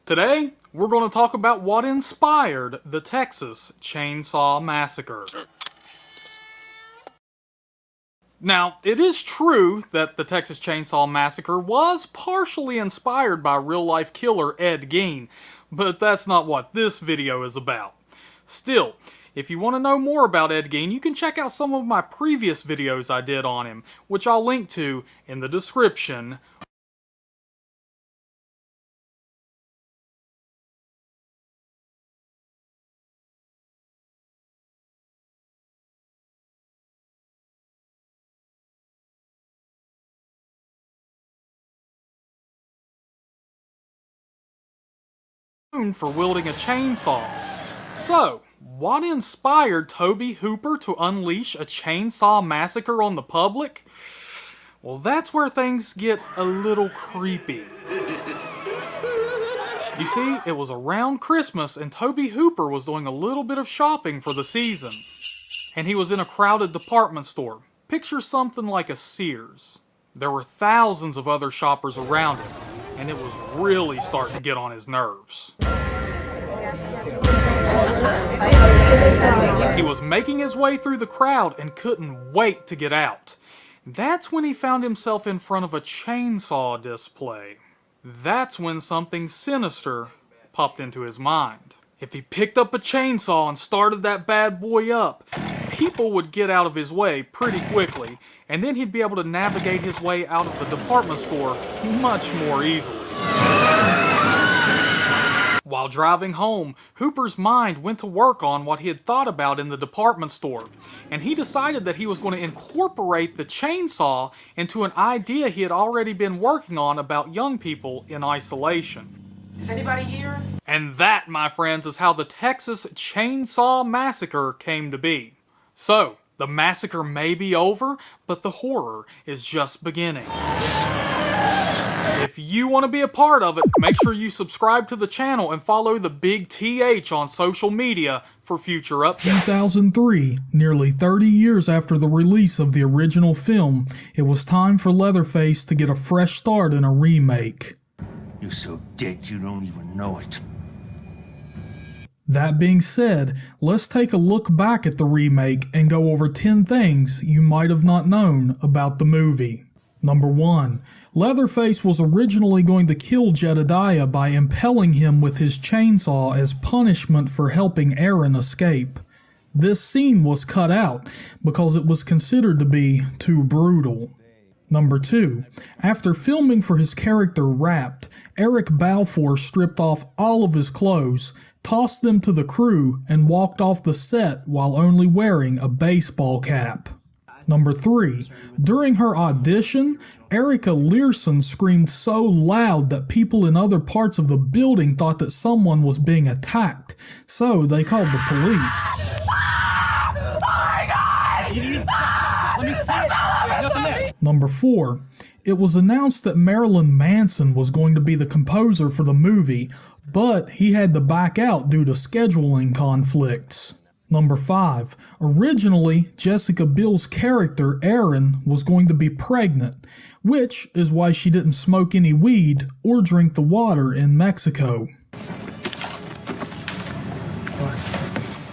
Today, we're going to talk about what inspired the Texas Chainsaw Massacre. Now, it is true that the Texas Chainsaw Massacre was partially inspired by real-life killer Ed Gein, but that's not what this video is about. Still, if you want to know more about Ed Gein, you can check out some of my previous videos I did on him, which I'll link to in the description. For wielding a chainsaw. So, what inspired Tobe Hooper to unleash a chainsaw massacre on the public? Well, that's where things get a little creepy. You see, it was around Christmas and Tobe Hooper was doing a little bit of shopping for the season. And he was in a crowded department store. Picture something like a Sears. There were thousands of other shoppers around him, and it was really starting to get on his nerves. He was making his way through the crowd and couldn't wait to get out. That's when he found himself in front of a chainsaw display. That's when something sinister popped into his mind. If he picked up a chainsaw and started that bad boy up, people would get out of his way pretty quickly, and then he'd be able to navigate his way out of the department store much more easily. While driving home, Hooper's mind went to work on what he had thought about in the department store, and he decided that he was going to incorporate the chainsaw into an idea he had already been working on about young people in isolation. Is anybody here? And that, my friends, is how the Texas Chainsaw Massacre came to be. So, the massacre may be over, but the horror is just beginning. If you want to be a part of it, make sure you subscribe to the channel and follow the Big TH on social media for future updates. 2003, nearly 30 years after the release of the original film, it was time for Leatherface to get a fresh start in a remake. You're so dead you don't even know it. That being said, let's take a look back at the remake and go over 10 things you might have not known about the movie. Number 1. Leatherface was originally going to kill Jedediah by impaling him with his chainsaw as punishment for helping Aaron escape. This scene was cut out because it was considered to be too brutal. Number 2. After filming for his character Wrapped, Eric Balfour stripped off all of his clothes, tossed them to the crew, and walked off the set while only wearing a baseball cap. Number 3. During her audition, Erica Learson screamed so loud that people in other parts of the building thought that someone was being attacked, so they called the police. Oh my God! Number 4. It was announced that Marilyn Manson was going to be the composer for the movie, but he had to back out due to scheduling conflicts. Number 5. Originally, Jessica Biel's character, Erin, was going to be pregnant, which is why she didn't smoke any weed or drink the water in Mexico.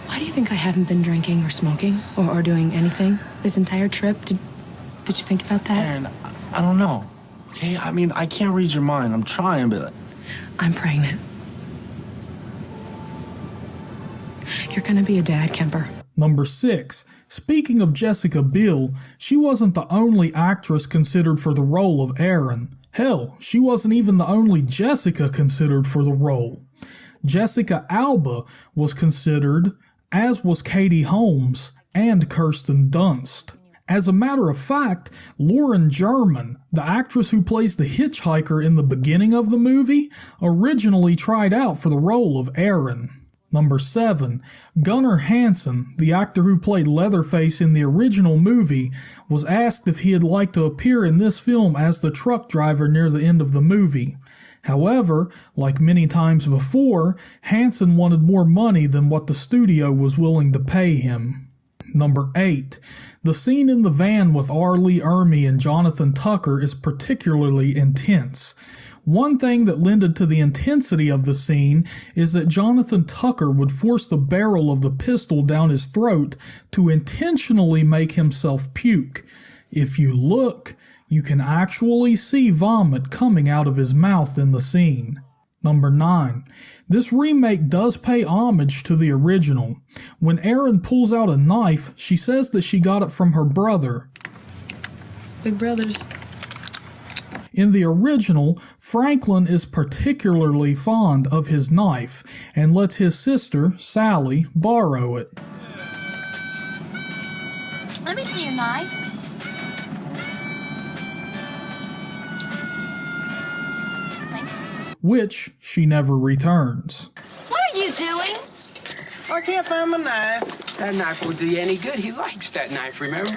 Why do you think I haven't been drinking or smoking or doing anything this entire trip? Did you think about that? Aaron, I don't know. Okay, I mean, I can't read your mind. I'm trying, but... I'm pregnant. You're gonna be a dad, Kemper. Number 6. Speaking of Jessica Biel, she wasn't the only actress considered for the role of Erin. Hell, she wasn't even the only Jessica considered for the role. Jessica Alba was considered, as was Katie Holmes and Kirsten Dunst. As a matter of fact, Lauren German, the actress who plays the hitchhiker in the beginning of the movie, originally tried out for the role of Erin. Number 7. Gunnar Hansen, the actor who played Leatherface in the original movie, was asked if he'd like to appear in this film as the truck driver near the end of the movie. However, like many times before, Hansen wanted more money than what the studio was willing to pay him. Number 8. The scene in the van with R. Lee Ermey and Jonathan Tucker is particularly intense. One thing that lended to the intensity of the scene is that Jonathan Tucker would force the barrel of the pistol down his throat to intentionally make himself puke. If you look, you can actually see vomit coming out of his mouth in the scene. Number 9. This remake does pay homage to the original. When Erin pulls out a knife, she says that she got it from her brother. Big brothers. In the original, Franklin is particularly fond of his knife and lets his sister, Sally, borrow it. Let me see your knife. Thank you. Which she never returns. What are you doing? I can't find my knife. That knife will do you any good. He likes that knife, remember?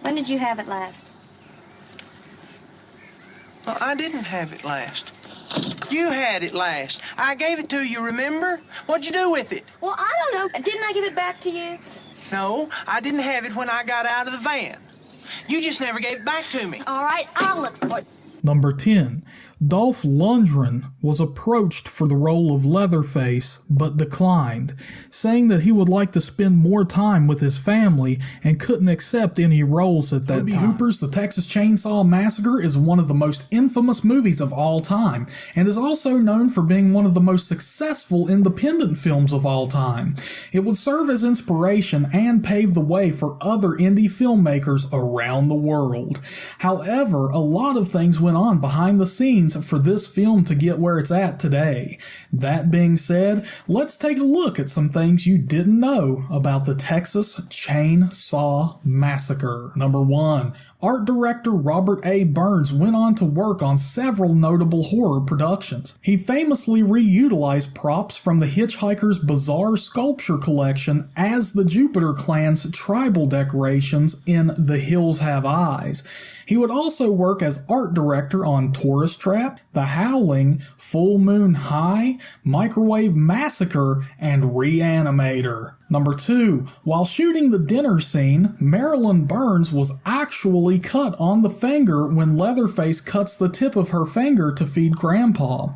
When did you have it last? Well, I didn't have it last. You had it last. I gave it to you, remember? What'd you do with it? Well, I don't know. Didn't I give it back to you? No, I didn't have it when I got out of the van. You just never gave it back to me. All right, I'll look for it. Number 10. Dolph Lundgren was approached for the role of Leatherface, but declined, saying that he would like to spend more time with his family and couldn't accept any roles at that time. Tobe Hooper's The Texas Chainsaw Massacre is one of the most infamous movies of all time, and is also known for being one of the most successful independent films of all time. It would serve as inspiration and pave the way for other indie filmmakers around the world. However, a lot of things went on behind the scenes for this film to get where it's at today. That being said, let's take a look at some things you didn't know about the Texas Chainsaw Massacre. Number 1. Art director Robert A. Burns went on to work on several notable horror productions. He famously reutilized props from the Hitchhiker's Bizarre Sculpture collection as the Jupiter Clan's tribal decorations in The Hills Have Eyes. He would also work as art director on Tourist Trap, The Howling, Full Moon High, Microwave Massacre, and Reanimator. Number 2. While shooting the dinner scene, Marilyn Burns was actually cut on the finger when Leatherface cuts the tip of her finger to feed Grandpa.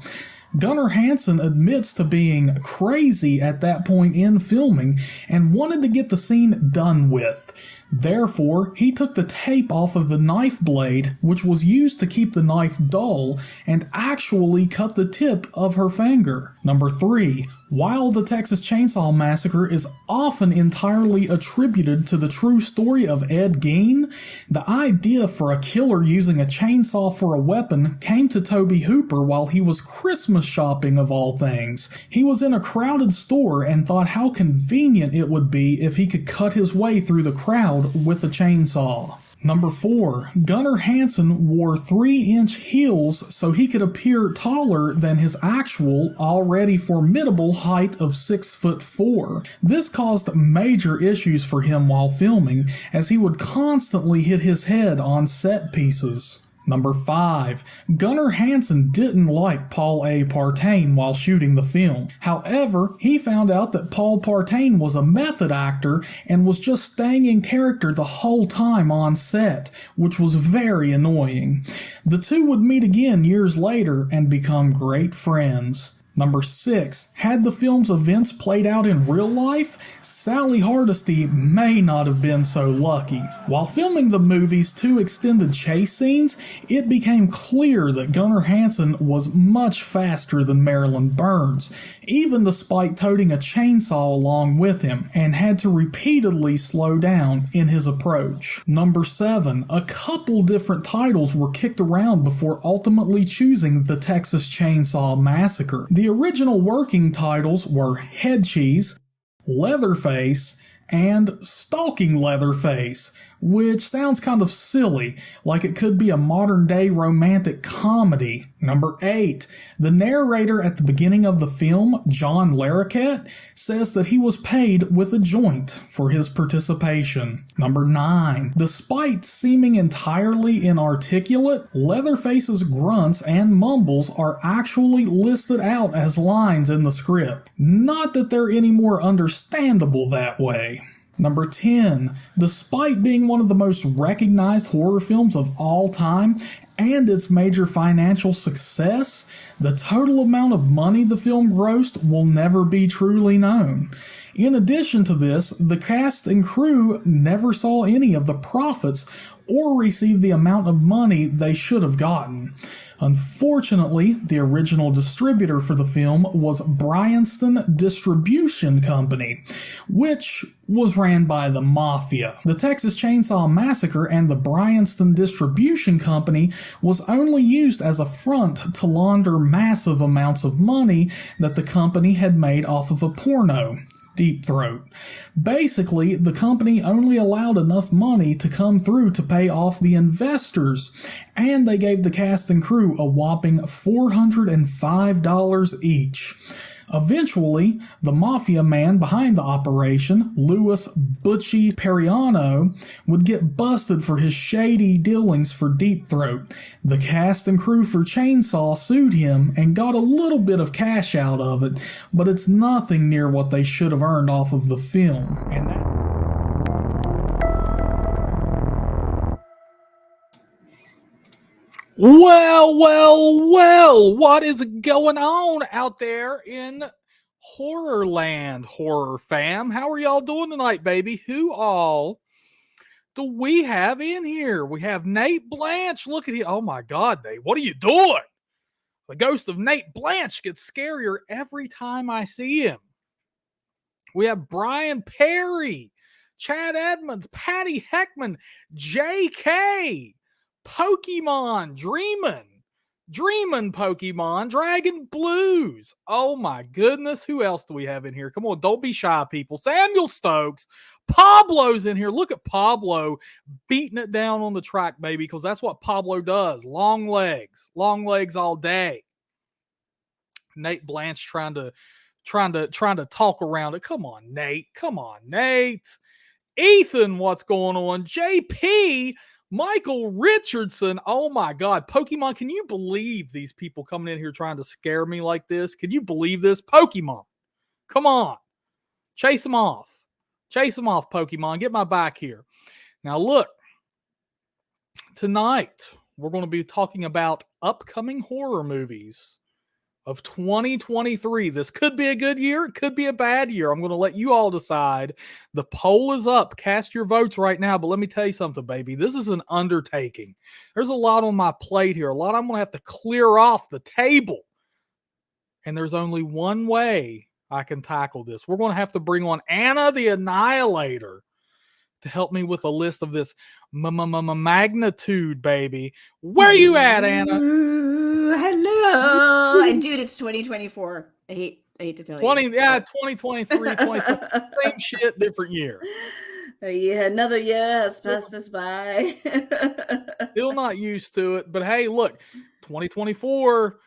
Gunnar Hansen admits to being crazy at that point in filming and wanted to get the scene done with. Therefore, he took the tape off of the knife blade, which was used to keep the knife dull, and actually cut the tip of her finger. Number 3. While the Texas Chainsaw Massacre is often entirely attributed to the true story of Ed Gein, the idea for a killer using a chainsaw for a weapon came to Tobe Hooper while he was Christmas shopping of all things. He was in a crowded store and thought how convenient it would be if he could cut his way through the crowd with a chainsaw. Number 4. Gunnar Hansen wore 3-inch heels so he could appear taller than his actual, already formidable height of 6'4". This caused major issues for him while filming, as he would constantly hit his head on set pieces. Number 5. Gunnar Hansen didn't like Paul A. Partain while shooting the film. However, he found out that Paul Partain was a method actor and was just staying in character the whole time on set, which was very annoying. The two would meet again years later and become great friends. Number 6. Had the film's events played out in real life, Sally Hardesty may not have been so lucky. While filming the movie's 2 extended chase scenes, it became clear that Gunnar Hansen was much faster than Marilyn Burns, even despite toting a chainsaw along with him, and had to repeatedly slow down in his approach. Number 7. A couple different titles were kicked around before ultimately choosing the Texas Chainsaw Massacre. The original working titles were Head Cheese, Leatherface, and Stalking Leatherface, which sounds kind of silly, like it could be a modern-day romantic comedy. Number 8. The narrator at the beginning of the film, John Larroquette, says that he was paid with a joint for his participation. Number 9. Despite seeming entirely inarticulate, Leatherface's grunts and mumbles are actually listed out as lines in the script. Not that they're any more understandable that way. Number 10. Despite being one of the most recognized horror films of all time, and its major financial success, the total amount of money the film grossed will never be truly known. In addition to this, the cast and crew never saw any of the profits or received the amount of money they should have gotten. Unfortunately, the original distributor for the film was Bryanston Distribution Company, which was ran by the Mafia. The Texas Chainsaw Massacre and the Bryanston Distribution Company was only used as a front to launder massive amounts of money that the company had made off of a porno, Deep Throat. Basically, the company only allowed enough money to come through to pay off the investors, and they gave the cast and crew a whopping $405 each. Eventually, the mafia man behind the operation, Louis Butchie Periano, would get busted for his shady dealings for Deep Throat. The cast and crew for Chainsaw sued him and got a little bit of cash out of it, but it's nothing near what they should have earned off of the film. And that Well, what is going on out there in Horrorland, Horror Fam? How are y'all doing tonight, baby? Who all do we have in here? We have Nate Blanche. Look at him. Oh my God, Nate, what are you doing? The ghost of Nate Blanche gets scarier every time I see him. We have Brian Perry, Chad Edmonds, Patty Heckman, JK, Pokemon, Dreamin' Pokemon, Dragon Blues. Oh my goodness, who else do we have in here? Come on, don't be shy, people. Samuel Stokes, Pablo's in here. Look at Pablo beating it down on the track, baby, because that's what Pablo does. Long legs all day. Nate Blanche trying to talk around it. Come on, Nate. Ethan, what's going on? JP, Michael Richardson. Oh my God. Pokemon, can you believe these people coming in here trying to scare me like this? Can you believe this? Pokemon, come on. Chase them off, Pokemon. Get my back here. Now look, tonight we're going to be talking about upcoming horror movies of 2023. This could be a good year. It could be a bad year. I'm going to let you all decide. The poll is up. Cast your votes right now. But let me tell you something, baby. This is an undertaking. There's a lot on my plate here. A lot I'm going to have to clear off the table. And there's only one way I can tackle this. We're going to have to bring on Anna the Annihilator to help me with a list of this magnitude, baby. Where you at, Anna? Hello. And dude, it's 2024. I hate to tell you. 2023, same shit, different year. Yeah, another year has passed us by. Still not used to it, but hey, look, 2024,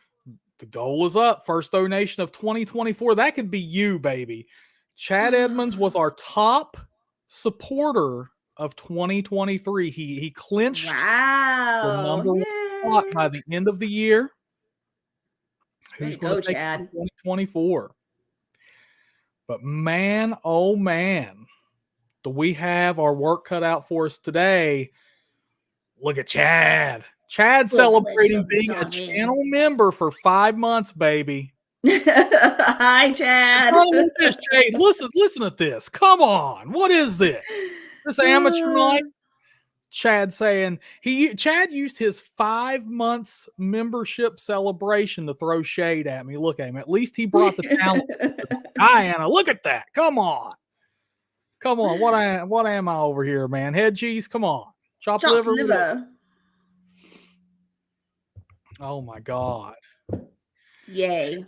the goal is up. First donation of 2024. That could be you, baby. Chad Edmonds was our top supporter of 2023. He clinched the number one spot by the end of the year. Who's going to take Chad? 2024? But man, oh man, do we have our work cut out for us today? Look at Chad. Chad celebrating being a channel member for 5 months, baby. Hi, Chad. Listen at this. Come on. What is this? This amateur night? Chad saying Chad used his 5 months membership celebration to throw shade at me. Look at him. At least he brought the talent. Diana, look at that. Come on. What am I over here, man? Head cheese? Come on. Chopped liver. Oh my God. Yay.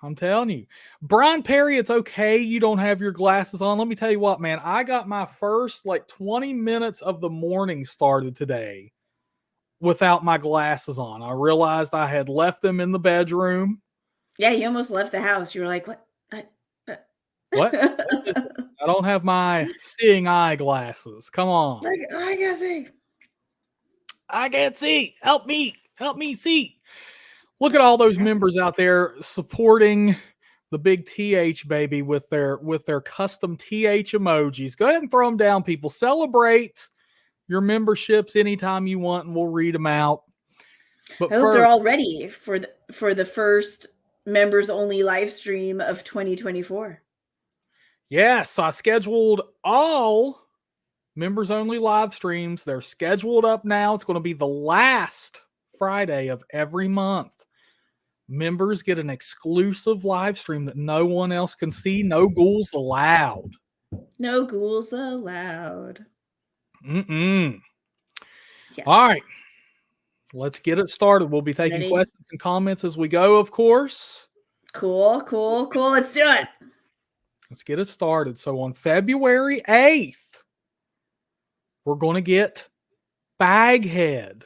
I'm telling you. Brian Perry, it's okay you don't have your glasses on. Let me tell you what, man. I got my first 20 minutes of the morning started today without my glasses on. I realized I had left them in the bedroom. Yeah, you almost left the house. You were like, what? What? I don't have my seeing eye glasses. Come on. I can't see. Help me see. Look at all those members out there supporting the big TH baby with their custom TH emojis. Go ahead and throw them down, people. Celebrate your memberships anytime you want, and we'll read them out. But I hope they're first, all ready for the first members only live stream of 2024. yes, I scheduled all members only live streams. They're scheduled up now. It's going to be the last Friday of every month. Members get an exclusive live stream that no one else can see. No ghouls allowed. No ghouls allowed. Mm-mm. Yes. All right. Let's get it started. We'll be taking Ready? questions and comments as we go, of course. Cool. Let's do it. Let's get it started. So on February 8th, we're going to get Baghead.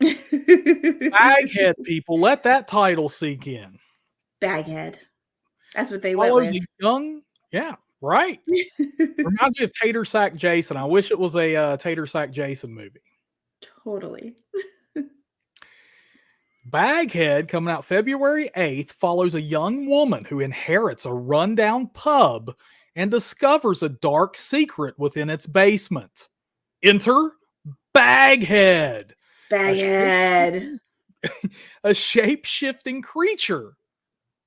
Baghead, people. Let that title sink in. Baghead. That's what they went Follows with. a young, yeah, right. Reminds me of Tater Sack Jason. I wish it was a Tater Sack Jason movie. Totally. Baghead, coming out February 8th, follows a young woman who inherits a rundown pub and discovers a dark secret within its basement. Enter Baghead. Baghead. A shape-shifting creature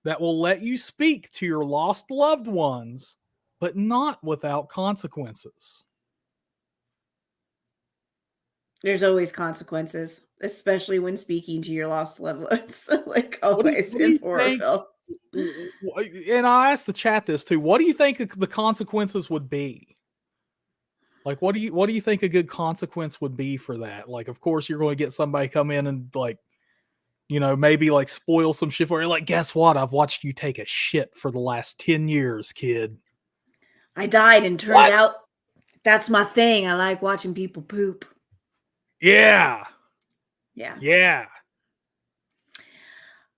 that will let you speak to your lost loved ones, but not without consequences. There's always consequences, especially when speaking to your lost loved ones. Like always what do you in horror think? film. And I asked the chat this too. What do you think the consequences would be? Like, what do you think a good consequence would be for that? Like, of course, you're going to get somebody come in and like, you know, maybe like spoil some shit for you. Like, guess what? I've watched you take a shit for the last 10 years, kid. I died and turned out that's my thing. I like watching people poop. Yeah. Yeah. Yeah.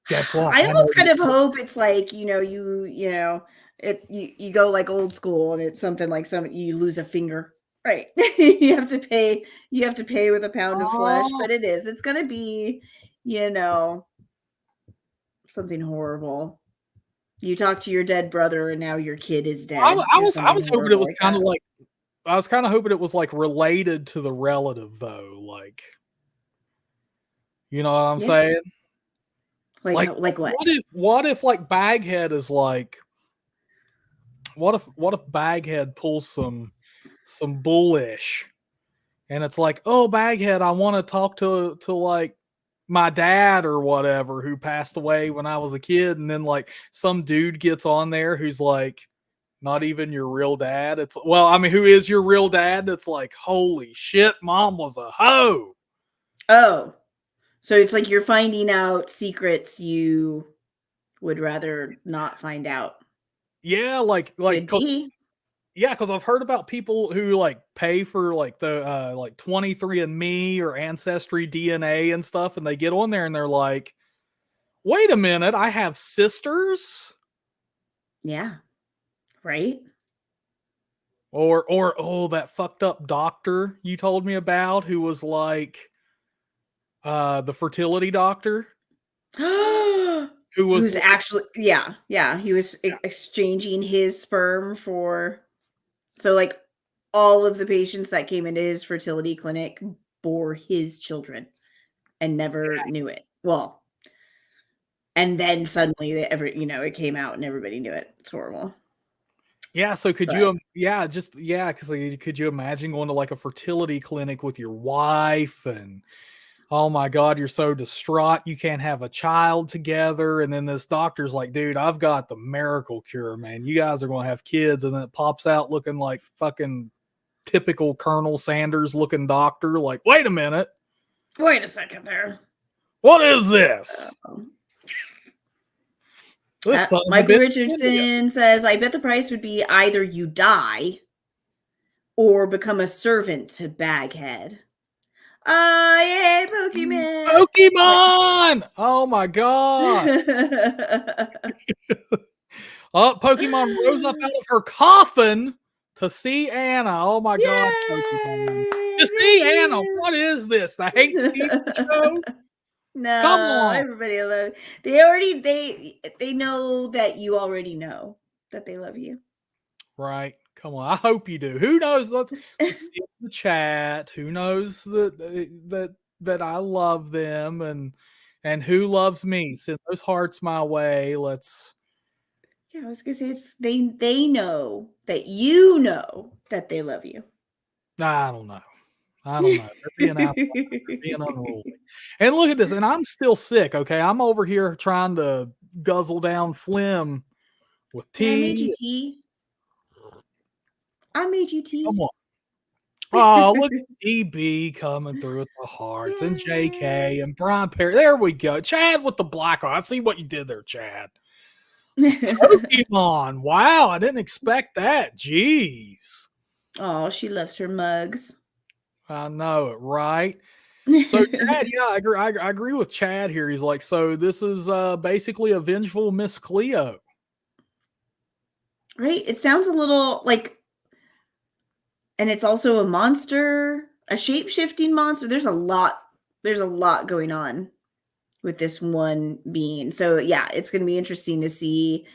Guess what? I almost kind of hope it's like, you go like old school and it's something like you lose a finger. Right. you have to pay with a pound of flesh, but it's gonna be, something horrible. You talk to your dead brother and now your kid is dead. I was hoping it was kind of like, I was kind of hoping it was like related to the relative though. Like, you know what I'm saying? Like what? What if like Baghead is like, what if Baghead pulls some bullish and it's like, oh, Baghead, I want to talk to like my dad or whatever who passed away when I was a kid, and then like some dude gets on there who's like not even your real dad. It's, well, I mean, who is your real dad? It's like, holy shit, mom was a hoe. Oh, so it's like you're finding out secrets you would rather not find out. Yeah, like yeah, because I've heard about people who like pay for like the like 23andMe or Ancestry DNA and stuff, and they get on there and they're like, wait a minute, I have sisters? Yeah. Right? Or oh, that fucked up doctor you told me about who was like the fertility doctor. Who's actually he was exchanging his sperm for, so like all of the patients that came into his fertility clinic bore his children and never knew it. Well, and then suddenly it came out and everybody knew it. It's horrible. Yeah, so could you could you imagine going to like a fertility clinic with your wife and, oh my God, you're so distraught you can't have a child together, and then this doctor's like, dude, I've got the miracle cure, man. You guys are going to have kids, and then it pops out looking like fucking typical Colonel Sanders looking doctor. Like, wait a minute. Wait a second there. What is this? Michael Richardson says, I bet the price would be either you die or become a servant to Baghead. Yay, Pokemon! Pokemon! Oh my God. Oh, Pokemon rose up out of her coffin to see Anna. Oh my God, Pokemon. To see Anna. What is this? The Hate Stevens show? No, come on. Everybody loves. They know that you already know that they love you. Right. Come on, I hope you do. Who knows? Let's see in the chat. Who knows that I love them and who loves me? Send those hearts my way. Let's. Yeah, I was gonna say they know that you know that they love you. I don't know. I don't know. They're being out. They're being unruly. And look at this. And I'm still sick. Okay, I'm over here trying to guzzle down phlegm with I made you tea. tea. I made you tea. Come on. Oh, look at DB coming through with the hearts and Yeah. JK and Brian Perry. There we go. Chad with the black eye. I see what you did there, Chad. Pokemon. Wow, I didn't expect that. Jeez. Oh, she loves her mugs. I know it, right? So, Chad, yeah, I agree with Chad here. He's like, so this is basically a vengeful Miss Cleo. Right? It sounds a little like, and it's also a monster, a shape-shifting monster. There's a lot going on with this one being. So yeah, it's going to be interesting to see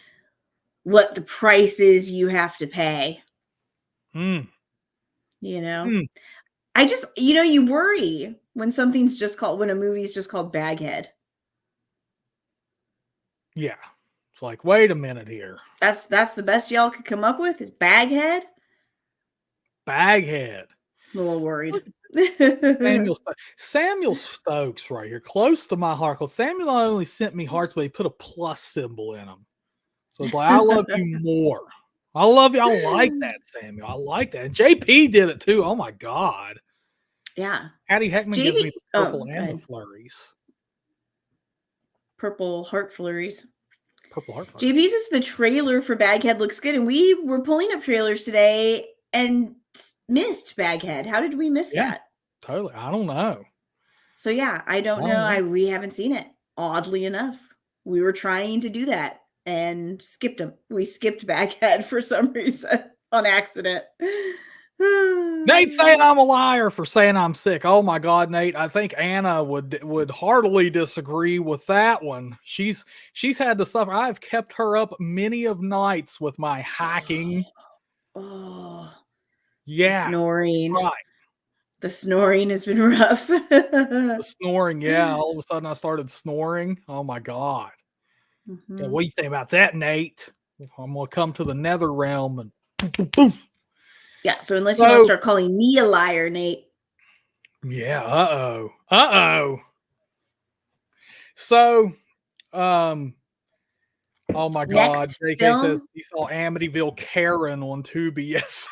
what the price is you have to pay. Hmm. You know, Hmm. I just, you worry when something's just called, when a movie's just called Baghead. Yeah. It's like, wait a minute here. That's the best y'all could come up with is Baghead. Baghead. I'm a little worried. Samuel Stokes right here, close to my heart. Because Samuel not only sent me hearts, but he put a plus symbol in them. So it's like, I love you more. I love you. I like that, Samuel. I like that. And JP did it too. Oh my God. Yeah. Hattie Heckman gives me the purple and the ahead. flurries. Purple heart flurries. Purple heart flurries. JP's is the trailer for Baghead looks good. And we were pulling up trailers today and missed Baghead. How did we miss that? Totally. I don't know. So yeah, I don't know. We haven't seen it. Oddly enough, we were trying to do that and skipped them. We skipped Baghead for some reason on accident. Nate saying I'm a liar for saying I'm sick. Oh my God, Nate! I think Anna would heartily disagree with that one. She's had to suffer. I've kept her up many of nights with my hacking. Oh, Yeah, snoring. right. The snoring has been rough. The snoring, yeah. All of a sudden, I started snoring. Oh my God! Mm-hmm. Yeah, what do you think about that, Nate? I'm gonna come to the nether realm and boom, boom, boom. Yeah, so unless you want to start calling me a liar, Nate. Yeah, uh-oh. So, oh my God, Next JK film? says he saw Amityville Karen on Tubi. Yes.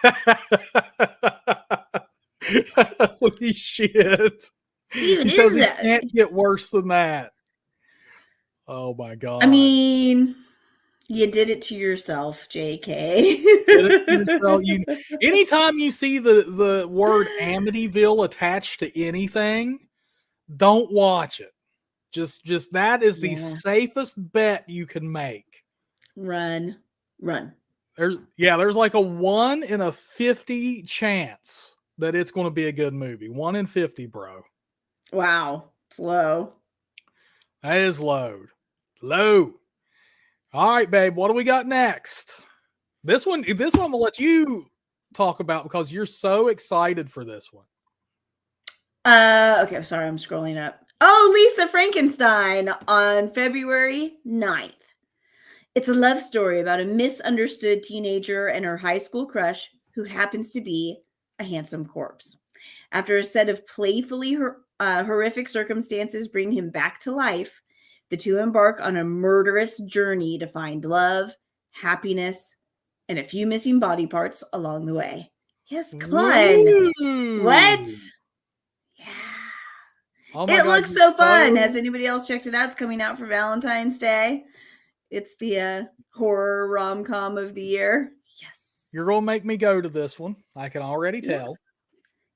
Holy shit. Even He says that? It can't get worse than that. Oh my God. I mean, you did it to yourself, JK. Anytime you see the word Amityville attached to anything, don't watch it. Just that is the safest bet you can make. Run. There's like a 1 in a 50 chance that it's going to be a good movie. 1 in 50, bro. Wow. It's low. That is low. Low. All right, babe. What do we got next? This one I'm gonna let you talk about because you're so excited for this one. Okay, I'm sorry, I'm scrolling up. Oh, Lisa Frankenstein on February 9th. It's a love story about a misunderstood teenager and her high school crush who happens to be a handsome corpse. After a set of playfully horrific circumstances bring him back to life, the two embark on a murderous journey to find love, happiness, and a few missing body parts along the way. Yes, come on. What? Yeah. Oh it God, looks so fun. Has anybody else checked it out? It's coming out for Valentine's Day. It's the horror rom-com of the year. Yes. You're going to make me go to this one. I can already tell.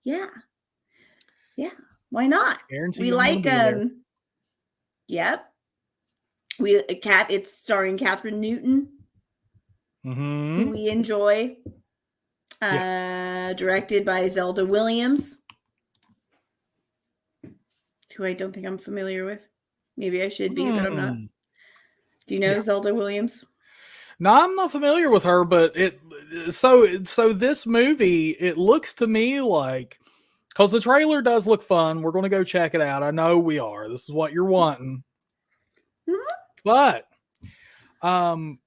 Yeah. Why not? We like Yep. It's starring Catherine Newton. Mm-hmm. Who we enjoy. Directed by Zelda Williams, who I don't think I'm familiar with. Maybe I should be, but I'm not. Do you know Zelda Williams? No, I'm not familiar with her, but so this movie, it looks to me like, because the trailer does look fun. We're going to go check it out. I know we are. This is what you're wanting. But um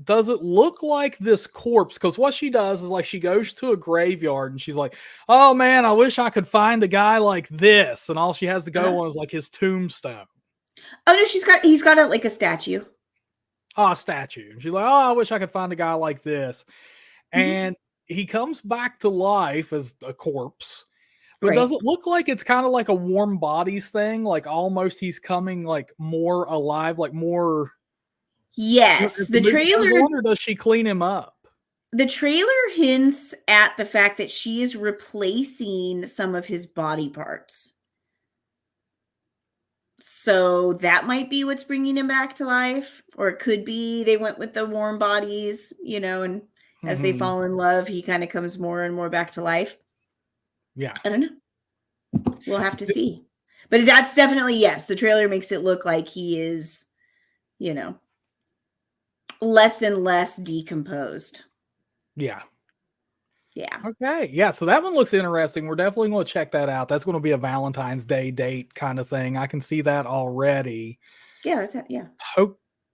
does it look like this corpse? Because what she does is like she goes to a graveyard and she's like, "Oh man, I wish I could find a guy like this," and all she has to go on is like his tombstone. Oh no, he's got a like a statue. Oh, a statue. And she's like, "Oh, I wish I could find a guy like this," Mhm. and he comes back to life as a corpse. But Right. does it look like it's kind of like a warm bodies thing? Like almost he's coming like more alive, like more. Yes, As the movie goes on, or does she clean him up? the trailer hints at the fact that she is replacing some of his body parts. So that might be what's bringing him back to life, or it could be they went with the warm bodies, and as they Mhm. fall in love, he kind of comes more and more back to life. Yeah. I don't know. We'll have to see. But that's definitely, yes, the trailer makes it look like he is, less and less decomposed. Yeah. Yeah. Okay. Yeah. So that one looks interesting. We're definitely going to check that out. That's going to be a Valentine's Day date kind of thing. I can see that already. Yeah, that's it. Yeah.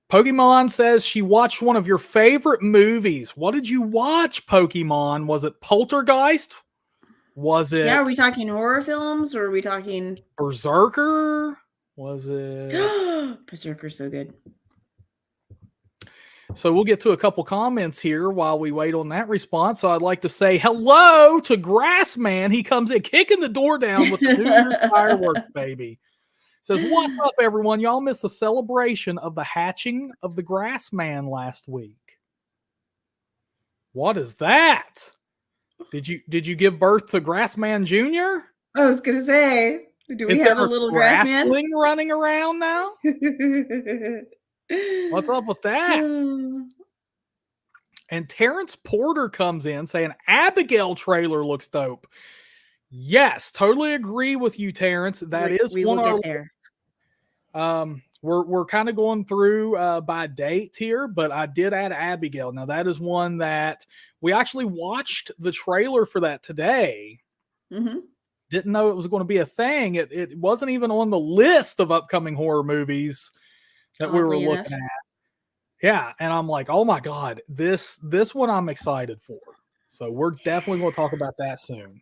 Pokemon says she watched one of your favorite movies. What did you watch, Pokemon? Was it Poltergeist? Was it Yeah, are we talking horror films or are we talking Berserker? Was it Berserker's so good. So we'll get to a couple comments here while we wait on that response. So I'd like to say hello to Grassman. He comes in kicking the door down with the New Year's fireworks, baby. Says, "What's up, everyone? Y'all missed the celebration of the hatching of the Grassman last week. What is that? Did you give birth to Grassman Jr.? I was gonna say, do we Is have there a little grass man? grassling running around now? What's up with that?" And Terrence Porter comes in saying, "Abigail trailer looks dope." Yes, totally agree with you, Terrence. That is we one will of our get there. we're kind of going through by date here, but I did add Abigail. Now that is one that we actually watched the trailer for that today. Mm-hmm. Didn't know it was going to be a thing. It wasn't even on the list of upcoming horror movies that we were looking at. Yeah, and I'm like, oh my god, this one I'm excited for. So we're definitely going to talk about that soon.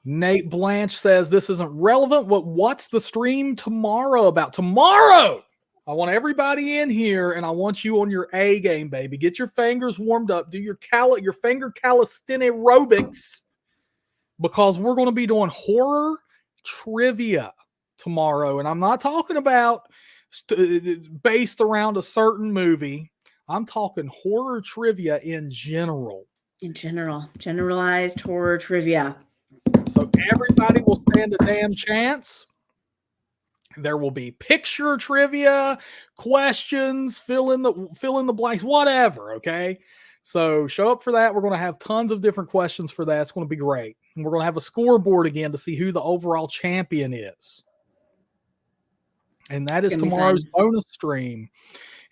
Nate Blanche says this isn't relevant. What's the stream tomorrow about? Tomorrow, I want everybody in here, and I want you on your A game, baby. Get your fingers warmed up. Do your finger calisthenic aerobics, because we're going to be doing horror trivia tomorrow, and I'm not talking about based around a certain movie. I'm talking horror trivia in general. Generalized horror trivia. So everybody will stand a damn chance. There will be picture trivia, questions, fill in the blanks, whatever. Okay. So show up for that. We're going to have tons of different questions for that. It's going to be great. And we're going to have a scoreboard again to see who the overall champion is. And that is tomorrow's bonus stream.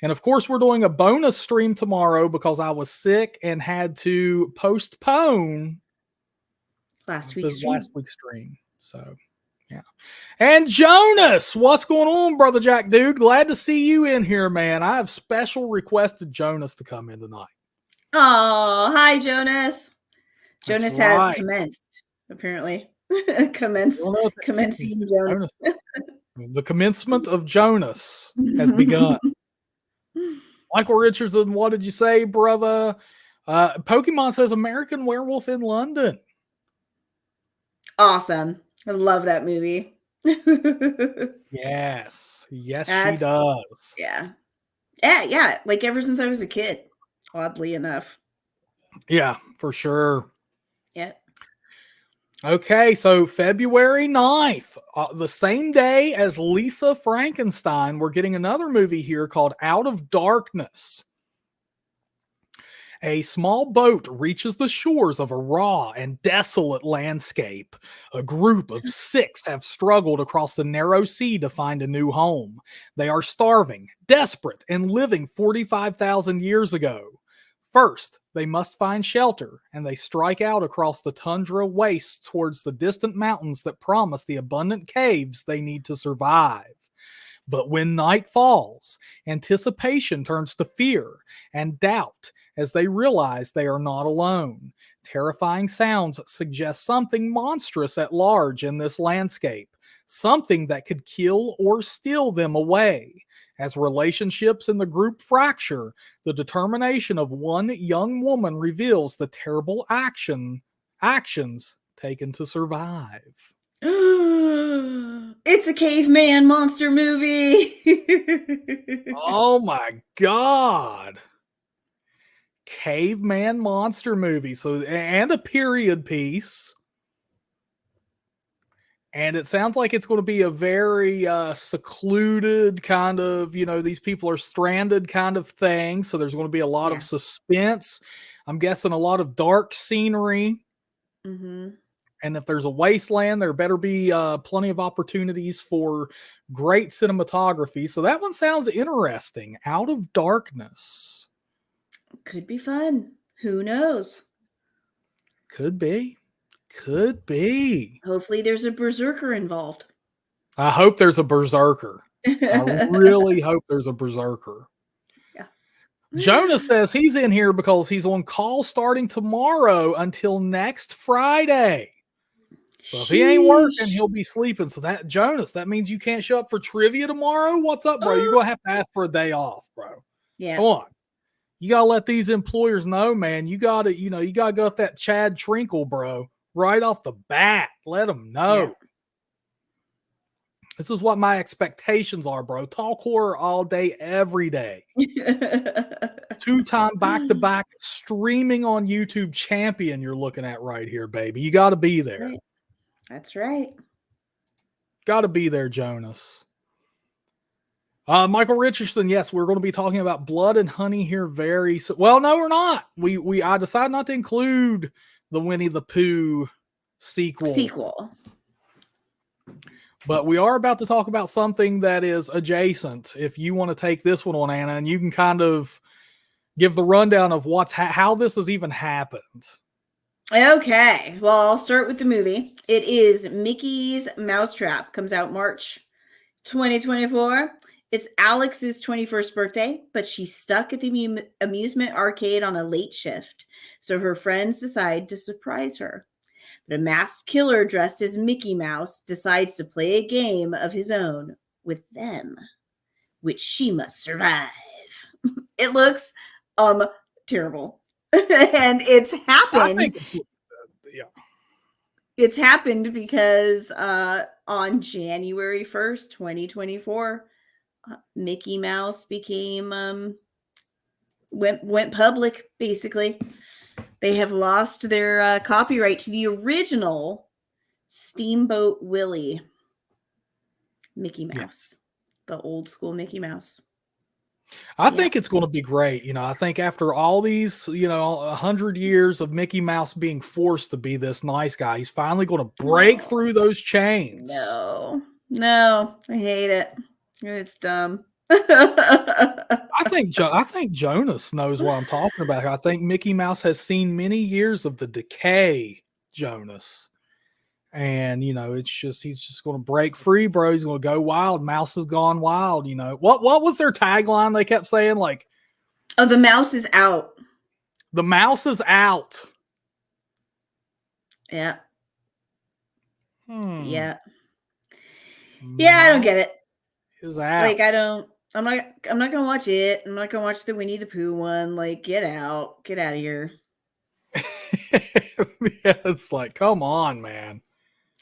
And of course, we're doing a bonus stream tomorrow because I was sick and had to postpone last week's stream. So, yeah. And Jonas, what's going on, Brother Jack, dude? Glad to see you in here, man. I have special requested Jonas to come in tonight. Oh, hi, Jonas. Jonas has commenced, apparently. Commencing Jonas. The commencement of Jonas has begun. Michael Richardson, what did you say, brother? Pokemon says American Werewolf in London. Awesome. I love that movie. Yes, she does. Yeah. Like ever since I was a kid, oddly enough. Yeah, for sure. Yeah. Okay, so February 9th, the same day as Lisa Frankenstein, we're getting another movie here called Out of Darkness. A small boat reaches the shores of a raw and desolate landscape. A group of 6 have struggled across the narrow sea to find a new home. They are starving, desperate, and living 45,000 years ago. First, they must find shelter, and they strike out across the tundra wastes towards the distant mountains that promise the abundant caves they need to survive. But when night falls, anticipation turns to fear and doubt as they realize they are not alone. Terrifying sounds suggest something monstrous at large in this landscape, something that could kill or steal them away. As relationships in the group fracture, the determination of one young woman reveals the terrible actions taken to survive. It's a caveman monster movie. Oh my god. Caveman monster movie. So, and a period piece. And it sounds like it's going to be a very secluded kind of, these people are stranded kind of thing. So there's going to be a lot of suspense. I'm guessing a lot of dark scenery. Mm-hmm. And if there's a wasteland, there better be plenty of opportunities for great cinematography. So that one sounds interesting. Out of Darkness. Could be fun. Who knows? Could be. Could be. Hopefully there's a berserker involved. I hope there's a berserker. I really hope there's a berserker. Yeah. Jonas says he's in here because he's on call starting tomorrow until next Friday. So if he ain't working, he'll be sleeping. So that Jonas, that means you can't show up for trivia tomorrow? What's up, bro? You're gonna have to ask for a day off, bro. Yeah. Come on. You gotta let these employers know, man. You gotta go with that Chad Trinkle, bro. Right off the bat. Let them know. Yeah. This is what my expectations are, bro. Talk horror all day, every day. 2-time back-to-back streaming on YouTube champion you're looking at right here, baby. You got to be there. Right. That's right. Got to be there, Jonas. Michael Richardson, yes, we're going to be talking about Blood and Honey here very soon. Well, no, we're not. I decided not to include the Winnie the Pooh sequel. But we are about to talk about something that is adjacent. If you want to take this one on, Anna, and you can kind of give the rundown of how this has even happened. Okay, well, I'll start with the movie. It is Mickey's Mousetrap. Comes out March 2024. It's Alex's 21st birthday, but she's stuck at the amusement arcade on a late shift. So her friends decide to surprise her. But a masked killer dressed as Mickey Mouse decides to play a game of his own with them, which she must survive. It looks terrible. And it's happened. It's happened because on January 1st, 2024, Mickey Mouse became went public, basically. They have lost their copyright to the original Steamboat Willie Mickey Mouse, the old school Mickey Mouse. I think it's going to be great. I think after all these, 100 years of Mickey Mouse being forced to be this nice guy, he's finally going to break through those chains. No, I hate it. It's dumb. I think Jonas knows what I'm talking about here. I think Mickey Mouse has seen many years of the decay, Jonas. And, he's just going to break free, bro. He's going to go wild. Mouse has gone wild, What was their tagline they kept saying? Like, oh, the mouse is out. The mouse is out. Yeah. Yeah. Yeah, I don't get it. Is out. Like, I'm not gonna watch it. I'm not gonna watch the Winnie the Pooh one. Like, get out of here. Yeah, it's like, come on, man.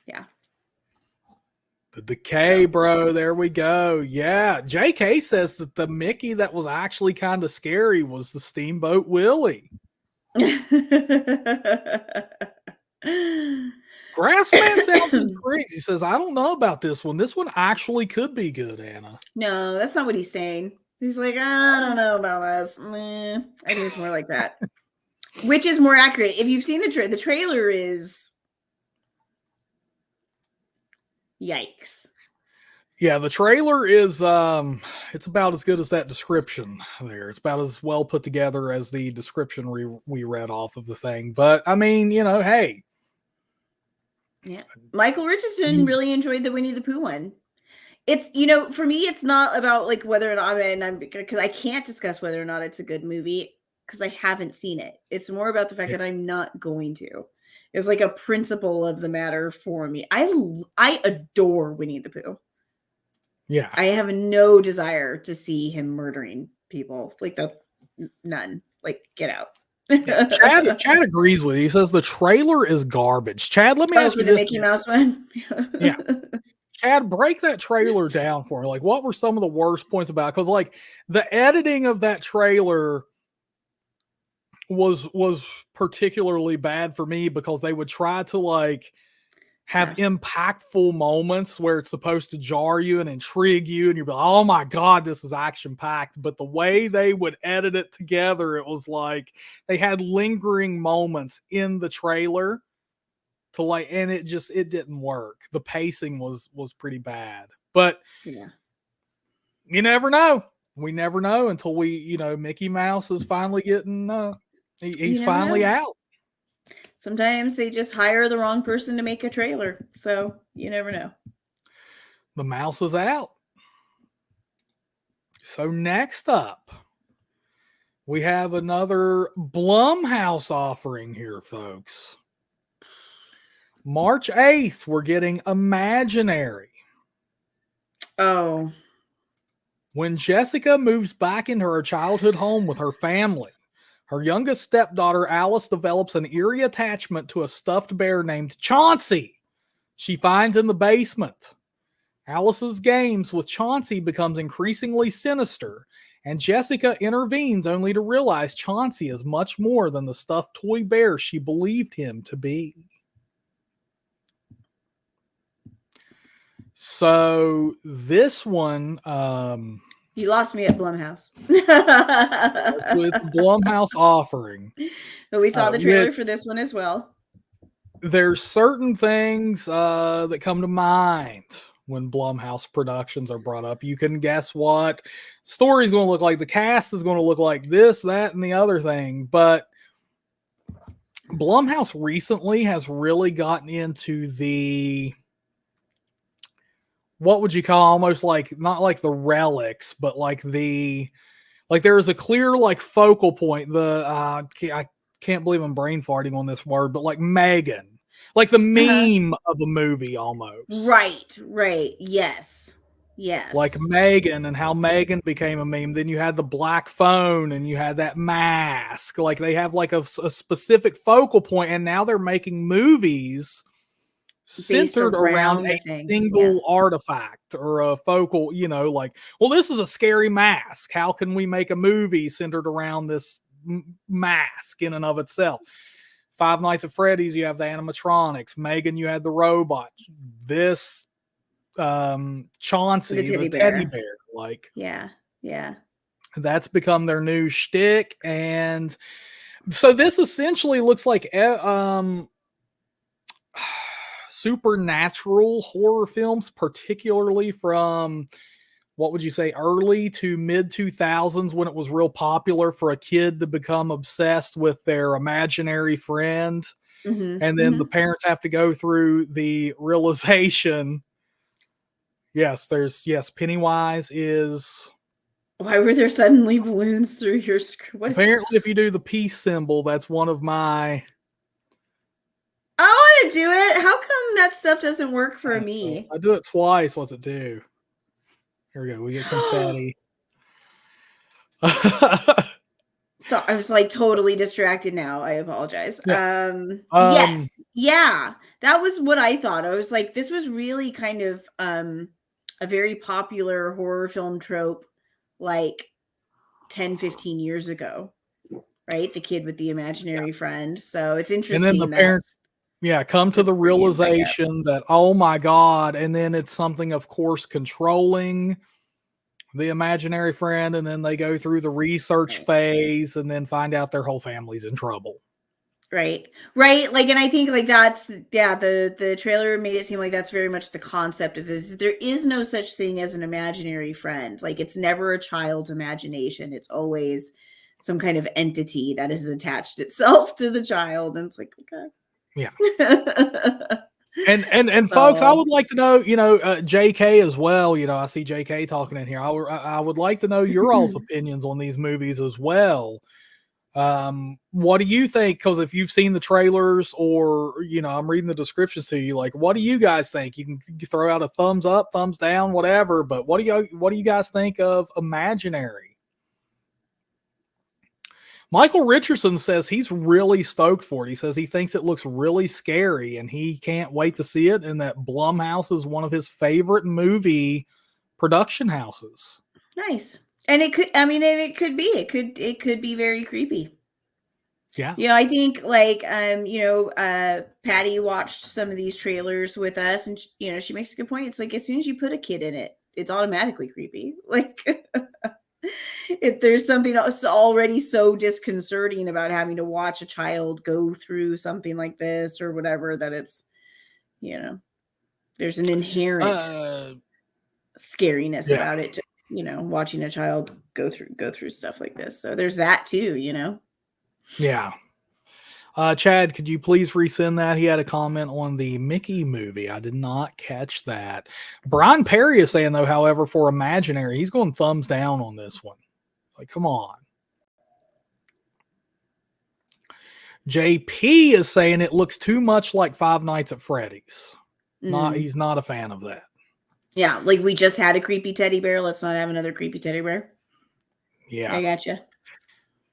Yeah. The decay, bro. There we go. Yeah. JK says that the Mickey that was actually kind of scary was the Steamboat Willie. Grassman sounds intrigued. He says, I don't know about this one. This one actually could be good, Anna. No, that's not what he's saying. He's like, I don't know about this. I think it's more like that. Which is more accurate? If you've seen the trailer is yikes. Yeah, the trailer is it's about as good as that description there. It's about as well put together as the description we read off of the thing. But I mean, hey. Yeah. Michael Richardson really enjoyed the Winnie the Pooh one. It's, for me, it's not about like whether or not, because I can't discuss whether or not it's a good movie because I haven't seen it. It's more about the fact that I'm not going to. It's like a principle of the matter for me. I adore Winnie the Pooh. Yeah. I have no desire to see him murdering people. Like none. Like, get out. Yeah, Chad agrees with you. He says the trailer is garbage. Chad, let me ask you the this. Mickey Mouse one? Yeah. Chad, break that trailer down for me. Like, what were some of the worst points about it? Because, like, the editing of that trailer was particularly bad for me because they would try to, like, have impactful moments where it's supposed to jar you and intrigue you, and you're like, oh my God, this is action-packed. But the way they would edit it together, it was like they had lingering moments in the trailer to like, and it didn't work. The pacing was pretty bad. But yeah, you never know. We never know until Mickey Mouse is finally getting he's finally out. Sometimes they just hire the wrong person to make a trailer. So you never know. The mouse is out. So next up, we have another Blumhouse offering here, folks. March 8th, we're getting Imaginary. Oh. When Jessica moves back into her childhood home with her family, her youngest stepdaughter, Alice, develops an eerie attachment to a stuffed bear named Chauncey she finds in the basement. Alice's games with Chauncey becomes increasingly sinister, and Jessica intervenes only to realize Chauncey is much more than the stuffed toy bear she believed him to be. So this one... you lost me at Blumhouse. With the Blumhouse offering. But we saw the trailer for this one as well. There's certain things that come to mind when Blumhouse productions are brought up. You can guess what story's going to look like. The cast is going to look like this, that, and the other thing. But Blumhouse recently has really gotten into the... what would you call almost like, not like the relics, but like there is a clear like focal point. I can't believe I'm brain farting on this word, but like Megan, like the meme of the movie almost. Right. Yes. Like Megan and how Megan became a meme. Then you had the black phone and you had that mask. Like they have like a specific focal point, and now they're making movies centered around a single artifact or a focal, like, well, this is a scary mask. How can we make a movie centered around this mask in and of itself? Five Nights at Freddy's, you have the animatronics. Megan, you had the robot. This Chauncey, the teddy bear. Like, yeah. That's become their new shtick. And so this essentially looks like supernatural horror films, particularly from, what would you say, early to mid 2000s, when it was real popular for a kid to become obsessed with their imaginary friend. And then the parents have to go through the realization, Pennywise is... Why were there suddenly balloons through your screen? Apparently, if you do the peace symbol, that's one of my... I want to do it. How come that stuff doesn't work for me? I do it twice. What's it do? Here we go. We get confetti. So I was like totally distracted now. I apologize. Yeah. Yes. Yeah. That was what I thought. I was like, this was really kind of a very popular horror film trope like 10, 15 years ago. Right? The kid with the imaginary friend. So it's interesting. And then the parents come to the realization that, oh my God, and then it's something, of course, controlling the imaginary friend, and then they go through the research phase and then find out their whole family's in trouble. Right. Right. Like, and I think like that's the trailer made it seem like that's very much the concept of this. There is no such thing as an imaginary friend. Like it's never a child's imagination. It's always some kind of entity that has attached itself to the child. And it's like, Yeah. okay. And folks, I would like to know, JK as well. I see JK talking in here. I would like to know your all's opinions on these movies as well. What do you think? Because if you've seen the trailers or I'm reading the descriptions to you, like, what do you guys think? You can throw out a thumbs up, thumbs down, whatever. But what do you guys think of Imaginary? Michael Richardson says he's really stoked for it. He says he thinks it looks really scary and he can't wait to see it, and that Blumhouse is one of his favorite movie production houses. Nice. And it could be very creepy. Yeah. I think like Patty watched some of these trailers with us, and she makes a good point. It's like as soon as you put a kid in it, it's automatically creepy. Like if there's something else already so disconcerting about having to watch a child go through something like this or whatever, that it's there's an inherent scariness about it. Watching a child go through stuff like this. So there's that too, Yeah. Chad, could you please resend that? He had a comment on the Mickey movie. I did not catch that. Brian Perry is saying, though, however, for Imaginary, he's going thumbs down on this one. Like, come on. JP is saying it looks too much like Five Nights at Freddy's. He's not a fan of that. Yeah, like we just had a creepy teddy bear. Let's not have another creepy teddy bear. Yeah. I gotcha.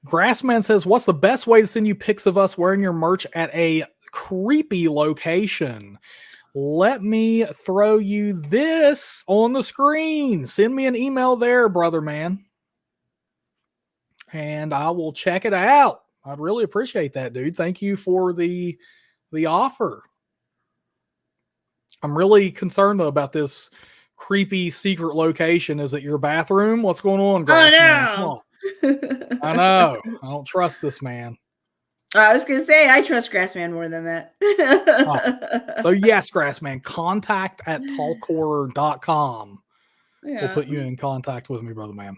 Grassman says, what's the best way to send you pics of us wearing your merch at a creepy location? Let me throw you this on the screen. Send me an email there, brother man. And I will check it out. I'd really appreciate that, dude. Thank you for the offer. I'm really concerned though about this creepy secret location. Is it your bathroom? What's going on, Grassman? Come on. I know. I don't trust this man. I was going to say, I trust Grassman more than that. So yes, Grassman, contact@talkhorror.com. Yeah. We'll put you in contact with me, brother man.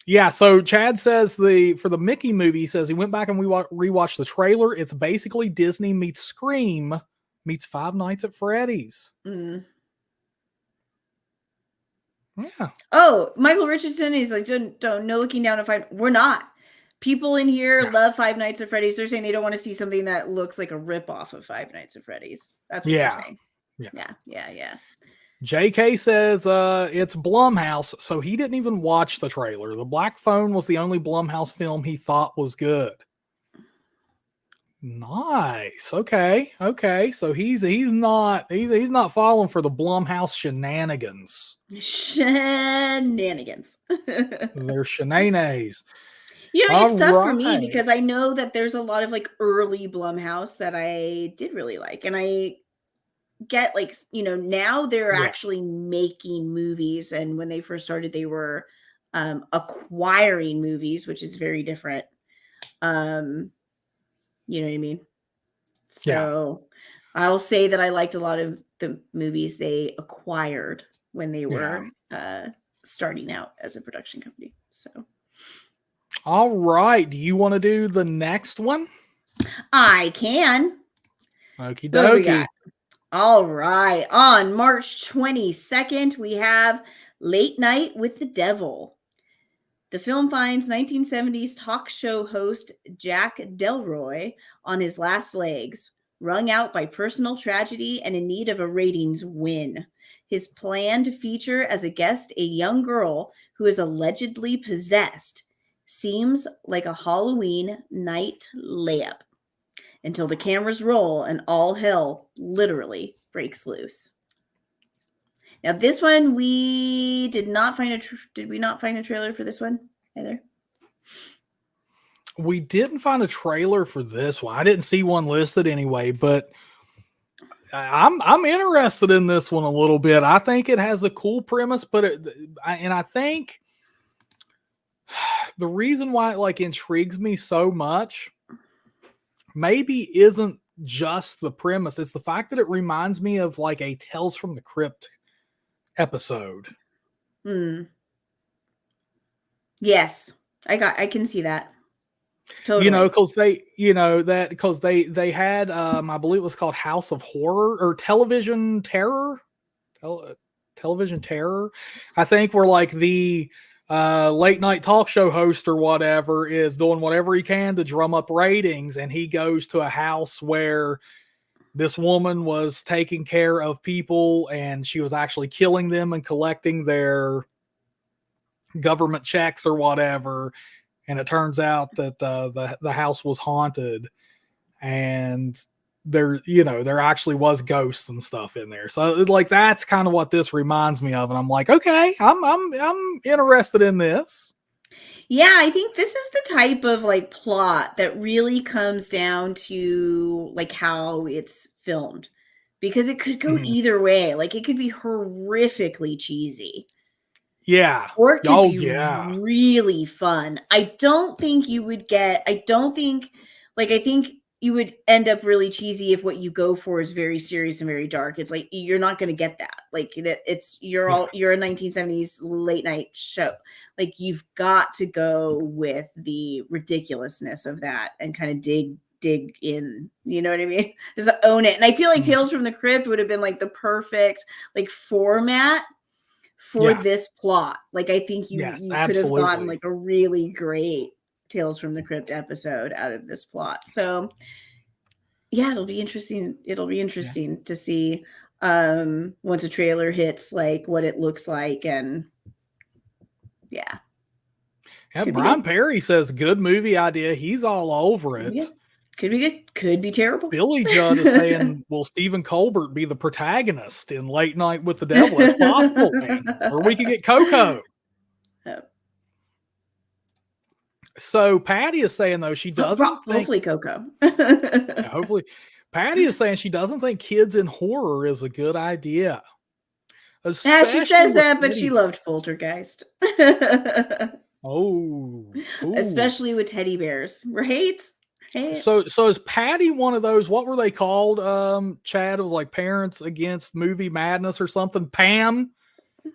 Yeah, so Chad says for the Mickey movie, he says he went back and we rewatched the trailer. It's basically Disney meets Scream meets Five Nights at Freddy's. Mm. Yeah. Oh, Michael Richardson is like, don't no looking down at Five. We're not. People in here love Five Nights at Freddy's. They're saying they don't want to see something that looks like a ripoff of Five Nights at Freddy's. That's what they're saying. Yeah. JK says it's Blumhouse, so he didn't even watch the trailer. The Black Phone was the only Blumhouse film he thought was good. Nice. Okay. So he's not falling for the Blumhouse shenanigans. Shenanigans. They're shenanigans. It's tough for me because I know that there's a lot of like early Blumhouse that I did really like, and I get like now they're actually making movies, and when they first started, they were acquiring movies, which is very different. You know what I mean? So I'll say that I liked a lot of the movies they acquired when they were starting out as a production company. So, all right. Do you want to do the next one? I can. Okie dokie. All right. On March 22nd, we have Late Night with the Devil. The film finds 1970s talk show host Jack Delroy on his last legs, wrung out by personal tragedy and in need of a ratings win. His plan to feature as a guest a young girl who is allegedly possessed seems like a Halloween night layup until the cameras roll and all hell literally breaks loose. Now, this one, we did not find did we not find a trailer for this one either? We didn't find a trailer for this one. I didn't see one listed anyway, but I'm interested in this one a little bit. I think it has a cool premise, but I think the reason why it like intrigues me so much maybe isn't just the premise. It's the fact that it reminds me of like a Tales from the Crypt episode. Yes, I can see that. Totally. You know, because they had I believe it was called House of Horror or Television Terror. Television Terror, I think, where like the late night talk show host or whatever is doing whatever he can to drum up ratings, and he goes to a house where this woman was taking care of people and she was actually killing them and collecting their government checks or whatever. And it turns out that the house was haunted, and there actually was ghosts and stuff in there. So like that's kind of what this reminds me of, and I'm like, okay, I'm interested in this. Yeah, I think this is the type of like plot that really comes down to like how it's filmed, because it could go either way. Like it could be horrifically cheesy. Yeah. Or it could be yeah. really fun. I think you would end up really cheesy if what you go for is very serious and very dark. It's like you're not going to get that. Like that you're a 1970s late night show. Like you've got to go with the ridiculousness of that and kind of dig in, you know what I mean? Just own it. And I feel like Tales from the Crypt would have been like the perfect like format for this plot. Like I think you could have gotten like a really great Tales from the Crypt episode out of this plot. So yeah, it'll be interesting to see once a trailer hits like what it looks like. And yeah, Brian Perry says good movie idea. He's all over it. Yeah. Could be good, could be terrible. Billy Judd is saying, will Stephen Colbert be the protagonist in Late Night with the Devil? That's possible, man. Or we could get Coco. Oh. So Patty is saying, though, she doesn't think... Hopefully Coco. Hopefully. Patty is saying she doesn't think kids in horror is a good idea. Yeah, she says that, but she loved Poltergeist. Ooh. Especially with teddy bears, right? So is Patty one of those, what were they called, Chad? It was like Parents Against Movie Madness or something. Pam?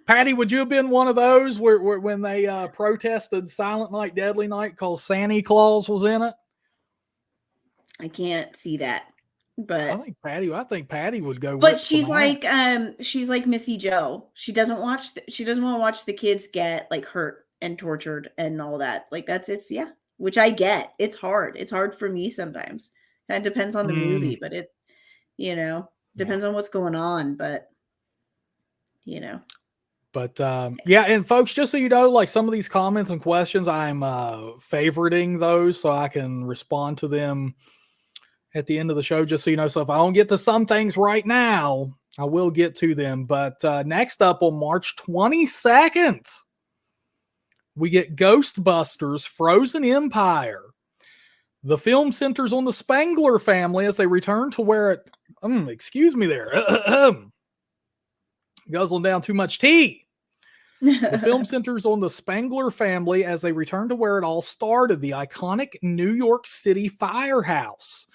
Patty, would you have been one of those where when they protested Silent Night, Deadly Night because Santa Claus was in it? I can't see that. But I think Patty would go. But she's like Missy Joe. She doesn't want to watch the kids get like hurt and tortured and all that. Like which I get. It's hard. It's hard for me sometimes. It depends on the movie, but it, depends on what's going on. But, But, and folks, just so you know, like some of these comments and questions, I'm favoriting those so I can respond to them at the end of the show, just so you know. So if I don't get to some things right now, I will get to them. But next up on March 22nd, we get Ghostbusters Frozen Empire. The film centers on the Spengler family as they return to where it... excuse me there. Guzzling down too much tea. The film centers on the Spengler family as they return to where it all started, the iconic New York City firehouse,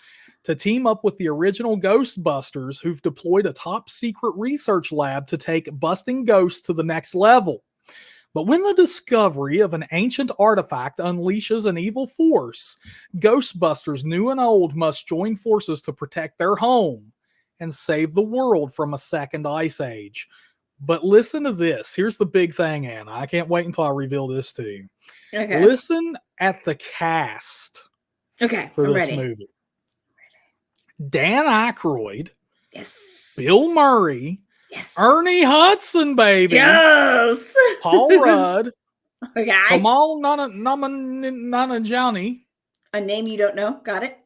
to team up with the original Ghostbusters, who've deployed a top secret research lab to take busting ghosts to the next level. But when the discovery of an ancient artifact unleashes an evil force, Ghostbusters, new and old, must join forces to protect their home and save the world from a second ice age. But listen to this. Here's the big thing, Anna. I can't wait until I reveal this to you. Okay. Listen at the cast. Okay, for I'm this ready. movie. Dan Aykroyd. Yes. Bill Murray. Yes. Ernie Hudson, baby. Yes. Paul Rudd. Okay. Kamal Nanjiani. A name you don't know. Got it.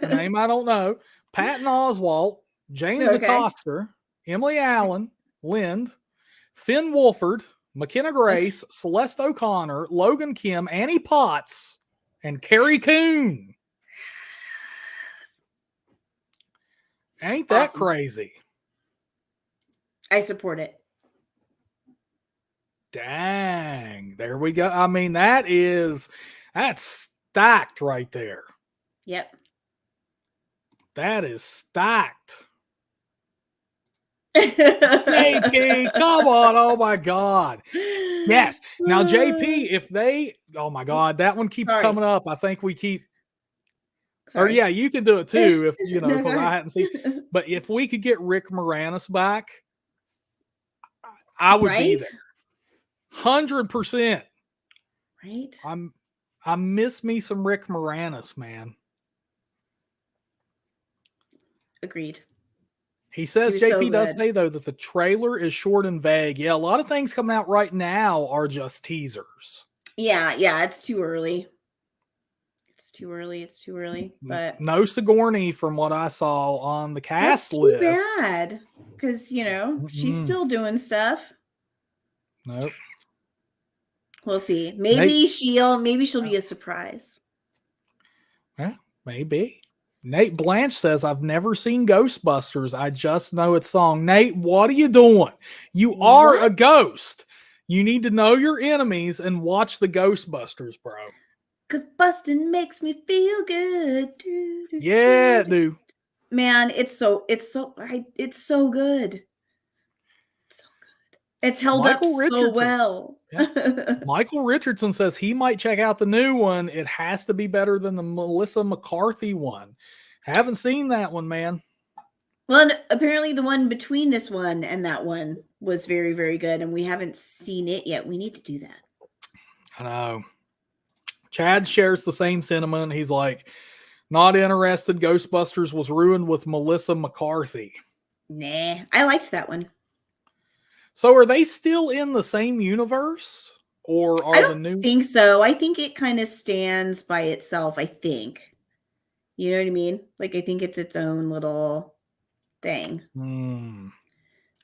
A name I don't know. Patton Oswalt. James Acosta. Emily Allen. Lind. Finn Wolford. McKenna Grace. Celeste O'Connor. Logan Kim. Annie Potts. And Carrie Coon. Ain't that awesome. crazy? I support it. Dang. There we go. I mean, that's stacked right there. Yep. That is stacked. JP, come on. Oh my God. Yes. Now, JP, if they, oh my God, that one keeps Sorry. coming up. I think we keep, or Sorry. yeah, you can do it too if, No, go because I ahead. hadn't seen, but if we could get Rick Moranis back, I would be Right? there. 100%. Right? I miss me some Rick Moranis, man. Agreed. He says, was so JP does good. say, though, that the trailer is short and vague. Yeah, a lot of things coming out right now are just teasers. Yeah, it's too early. It's too early. But No Sigourney from what I saw on the that's cast too list. bad. Because, she's still doing stuff. Nope. We'll see. Maybe she'll be a surprise. Yeah, maybe. Nate Blanche says, I've never seen Ghostbusters. I just know its song. Nate, what are you doing? You are a ghost. You need to know your enemies and watch the Ghostbusters, bro. Because busting makes me feel good. Yeah, dude. Man, it's so good. It's so good. It's held Michael up Richardson. so well. Yeah. Michael Richardson says he might check out the new one. It has to be better than the Melissa McCarthy one. Haven't seen that one, man. Well, apparently the one between this one and that one was very, very good, and we haven't seen it yet. We need to do that. I know. Chad shares the same sentiment. He's like, not interested. Ghostbusters was ruined with Melissa McCarthy. Nah, I liked that one. So are they still in the same universe? Or are the new? I think so. I think it kind of stands by itself, I think. You know what I mean? Like, I think it's its own little thing.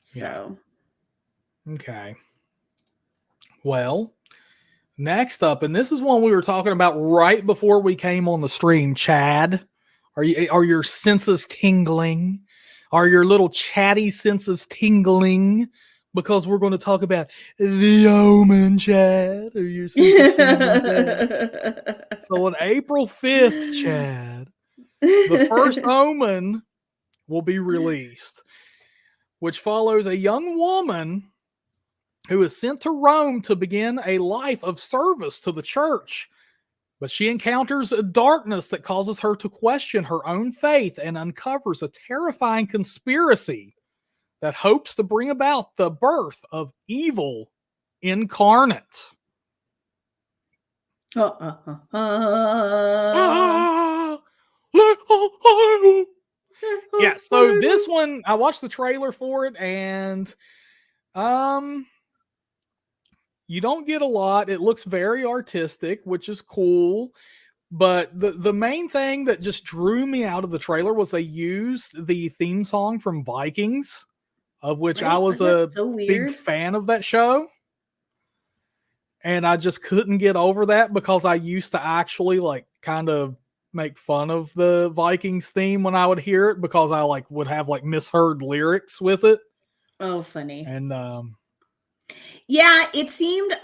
So. Yeah. Okay. Well, next up, and this is one we were talking about right before we came on the stream, Chad. Are your senses tingling? Are your little chatty senses tingling? Because we're going to talk about The Omen, Chad. Are your senses tingling, Chad? So on April 5th, Chad, the first Omen will be released, which follows a young woman who is sent to Rome to begin a life of service to the church. But she encounters a darkness that causes her to question her own faith and uncovers a terrifying conspiracy that hopes to bring about the birth of evil incarnate. Yeah, so this one, I watched the trailer for it, and you don't get a lot. It looks very artistic, which is cool. But the main thing that just drew me out of the trailer was they used the theme song from Vikings, of which I was a big fan of that show. And I just couldn't get over that because I used to actually like kind of make fun of the Vikings theme when I would hear it because I like would have like misheard lyrics with it. Oh, funny. And yeah, it seemed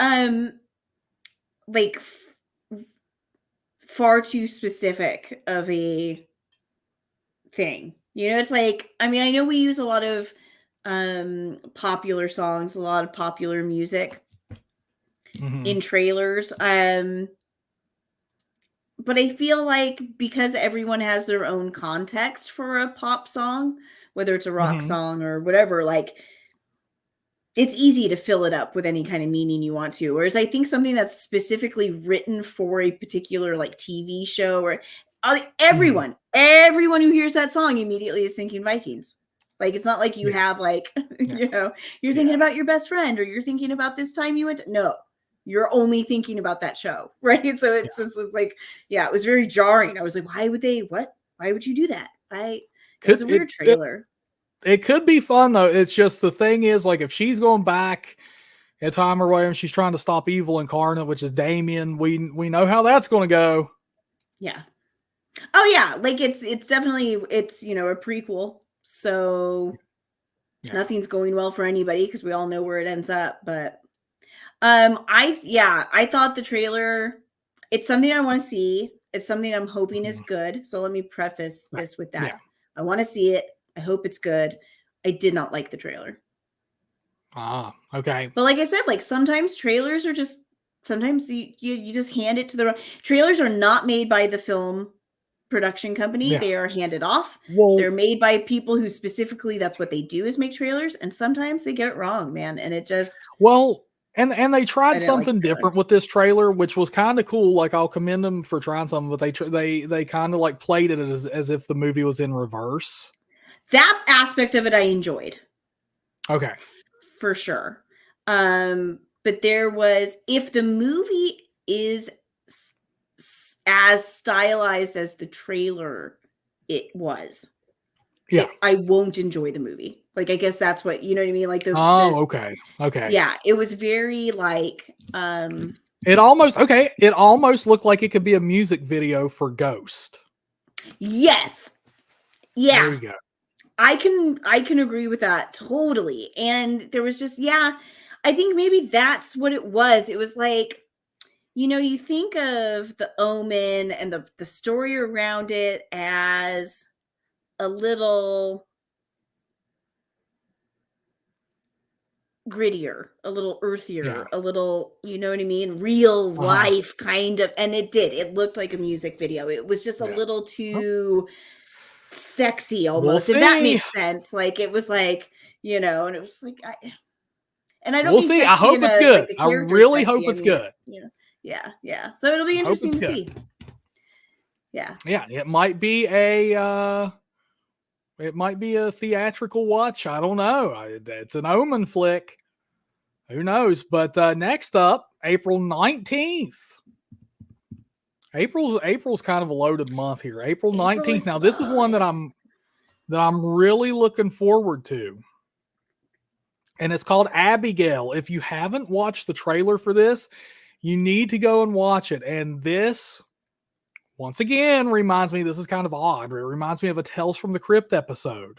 like far too specific of a thing. It's like, I mean, I know we use a lot of popular songs, a lot of popular music in trailers. But I feel like because everyone has their own context for a pop song, whether it's a rock song or whatever, like it's easy to fill it up with any kind of meaning you want to. Whereas I think something that's specifically written for a particular like TV show or everyone who hears that song immediately is thinking Vikings. Like, it's not like you have like, you're thinking about your best friend or you're thinking about this time you went to, no, you're only thinking about that show. Right. So it's just like, it was very jarring. I was like, why would you do that? It was a weird trailer. It could be fun though. It's just the thing is like if she's going back in time or whatever, she's trying to stop evil incarnate, which is Damien. We know how that's going to go. Yeah. Oh yeah, like it's definitely a prequel, so nothing's going well for anybody because we all know where it ends up. But I thought the trailer. It's something I want to see. It's something I'm hoping is good. So let me preface this with that. I want to see it. I hope it's good. I did not like the trailer. Ah, okay. But like I said, like sometimes trailers are just sometimes you just hand it to the trailers are not made by the film production company. Yeah. They are handed off. Well, They're made by people who specifically that's what they do is make trailers, and sometimes they get it wrong, man. And it just well, and they I tried didn't like the something trailer. different with this trailer, which was kind of cool. Like I'll commend them for trying something, but they kind of like played it as if the movie was in reverse. That aspect of it I enjoyed. Okay. For sure. But there was if the movie is as stylized as the trailer it was, Yeah. I won't enjoy the movie. Like I guess that's what you know what I mean. Like okay. Yeah, it was very like It almost looked like it could be a music video for Ghost. Yes. Yeah. There you go. I can agree with that totally. And there was just I think maybe that's what it was. It was like you think of The Omen and the story around it as a little grittier, a little earthier, a little, you know what I mean? Real life kind of. And it looked like a music video. It was just a little too sexy almost, if that makes sense. Like it was like, and it was like, and I don't mean sexy I hope it's good. like the I character really sexy. hope it's good. Yeah. So it'll be interesting to see. Yeah. Yeah, it might be a theatrical watch. I don't know. It's an Omen flick. Who knows? But next up, April 19th. April's kind of a loaded month here. April 19th. Now this is one that I'm really looking forward to. And it's called Abigail. If you haven't watched the trailer for this, you need to go and watch it. And this, once again, reminds me, this is kind of odd. It reminds me of a Tales from the Crypt episode.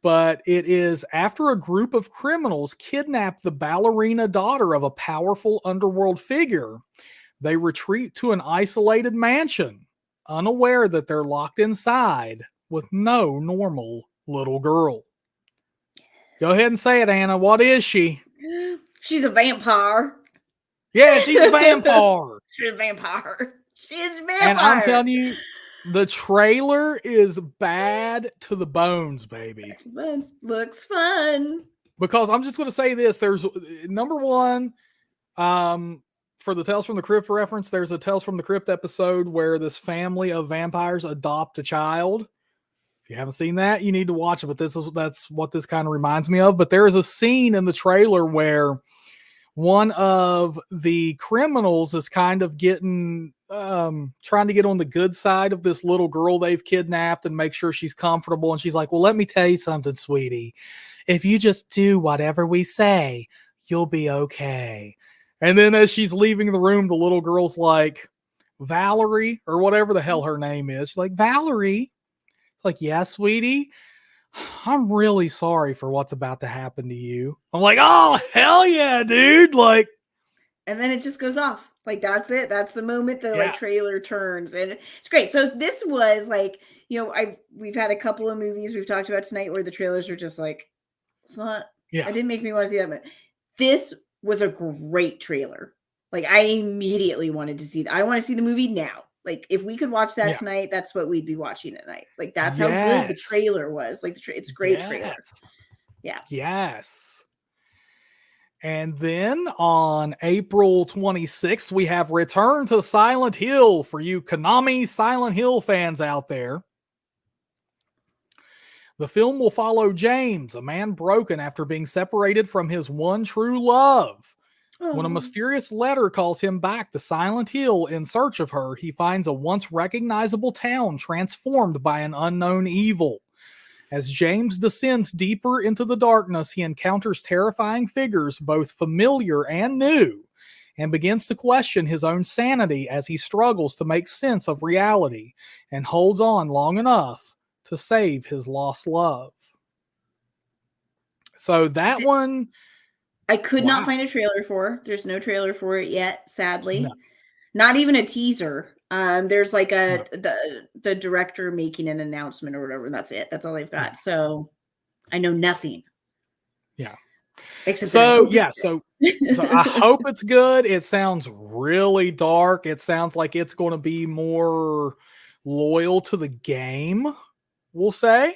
But it is after a group of criminals kidnap the ballerina daughter of a powerful underworld figure, they retreat to an isolated mansion, unaware that they're locked inside with no normal little girl. Go ahead and say it, Anna. What is she? She's a vampire. Yeah, she's a vampire. She's a vampire. She's a vampire. And I'm telling you, the trailer is bad to the bones, baby. Looks fun. Because I'm just going to say this. There's number one, for the Tales from the Crypt reference, there's a Tales from the Crypt episode where this family of vampires adopt a child. If you haven't seen that, you need to watch it. But that's what this kind of reminds me of. But there is a scene in the trailer where one of the criminals is kind of getting trying to get on the good side of this little girl they've kidnapped and make sure she's comfortable. And she's like, well, let me tell you something, sweetie. If you just do whatever we say, you'll be okay. And then as she's leaving the room, the little girl's like, Valerie, or whatever the hell her name is. She's like, Valerie. It's like, yeah, sweetie. I'm really sorry for what's about to happen to you. I'm like, oh, hell yeah, dude. Like, and then it just goes off. Like, that's it. That's the moment the like trailer turns. And it's great. So this was like, we've had a couple of movies we've talked about tonight where the trailers are just like, it's not, it didn't make me want to see that. But this was a great trailer. Like, I immediately wanted to see that. I want to see the movie now. Like, if we could watch that tonight, that's what we'd be watching at night. Like, that's how good the trailer was. Like, it's a great trailer. Yeah. Yes. And then on April 26th, we have Return to Silent Hill for you Konami Silent Hill fans out there. The film will follow James, a man broken after being separated from his one true love. When a mysterious letter calls him back to Silent Hill in search of her, he finds a once recognizable town transformed by an unknown evil. As James descends deeper into the darkness, he encounters terrifying figures, both familiar and new, and begins to question his own sanity as he struggles to make sense of reality and holds on long enough to save his lost love. So that one... I could not find a trailer for. There's no trailer for it yet, sadly. No. Not even a teaser. There's like the director making an announcement or whatever, and that's it. That's all they've got. So I know nothing. Yeah. Except So I hope it's good. It sounds really dark. It sounds like it's going to be more loyal to the game, we'll say.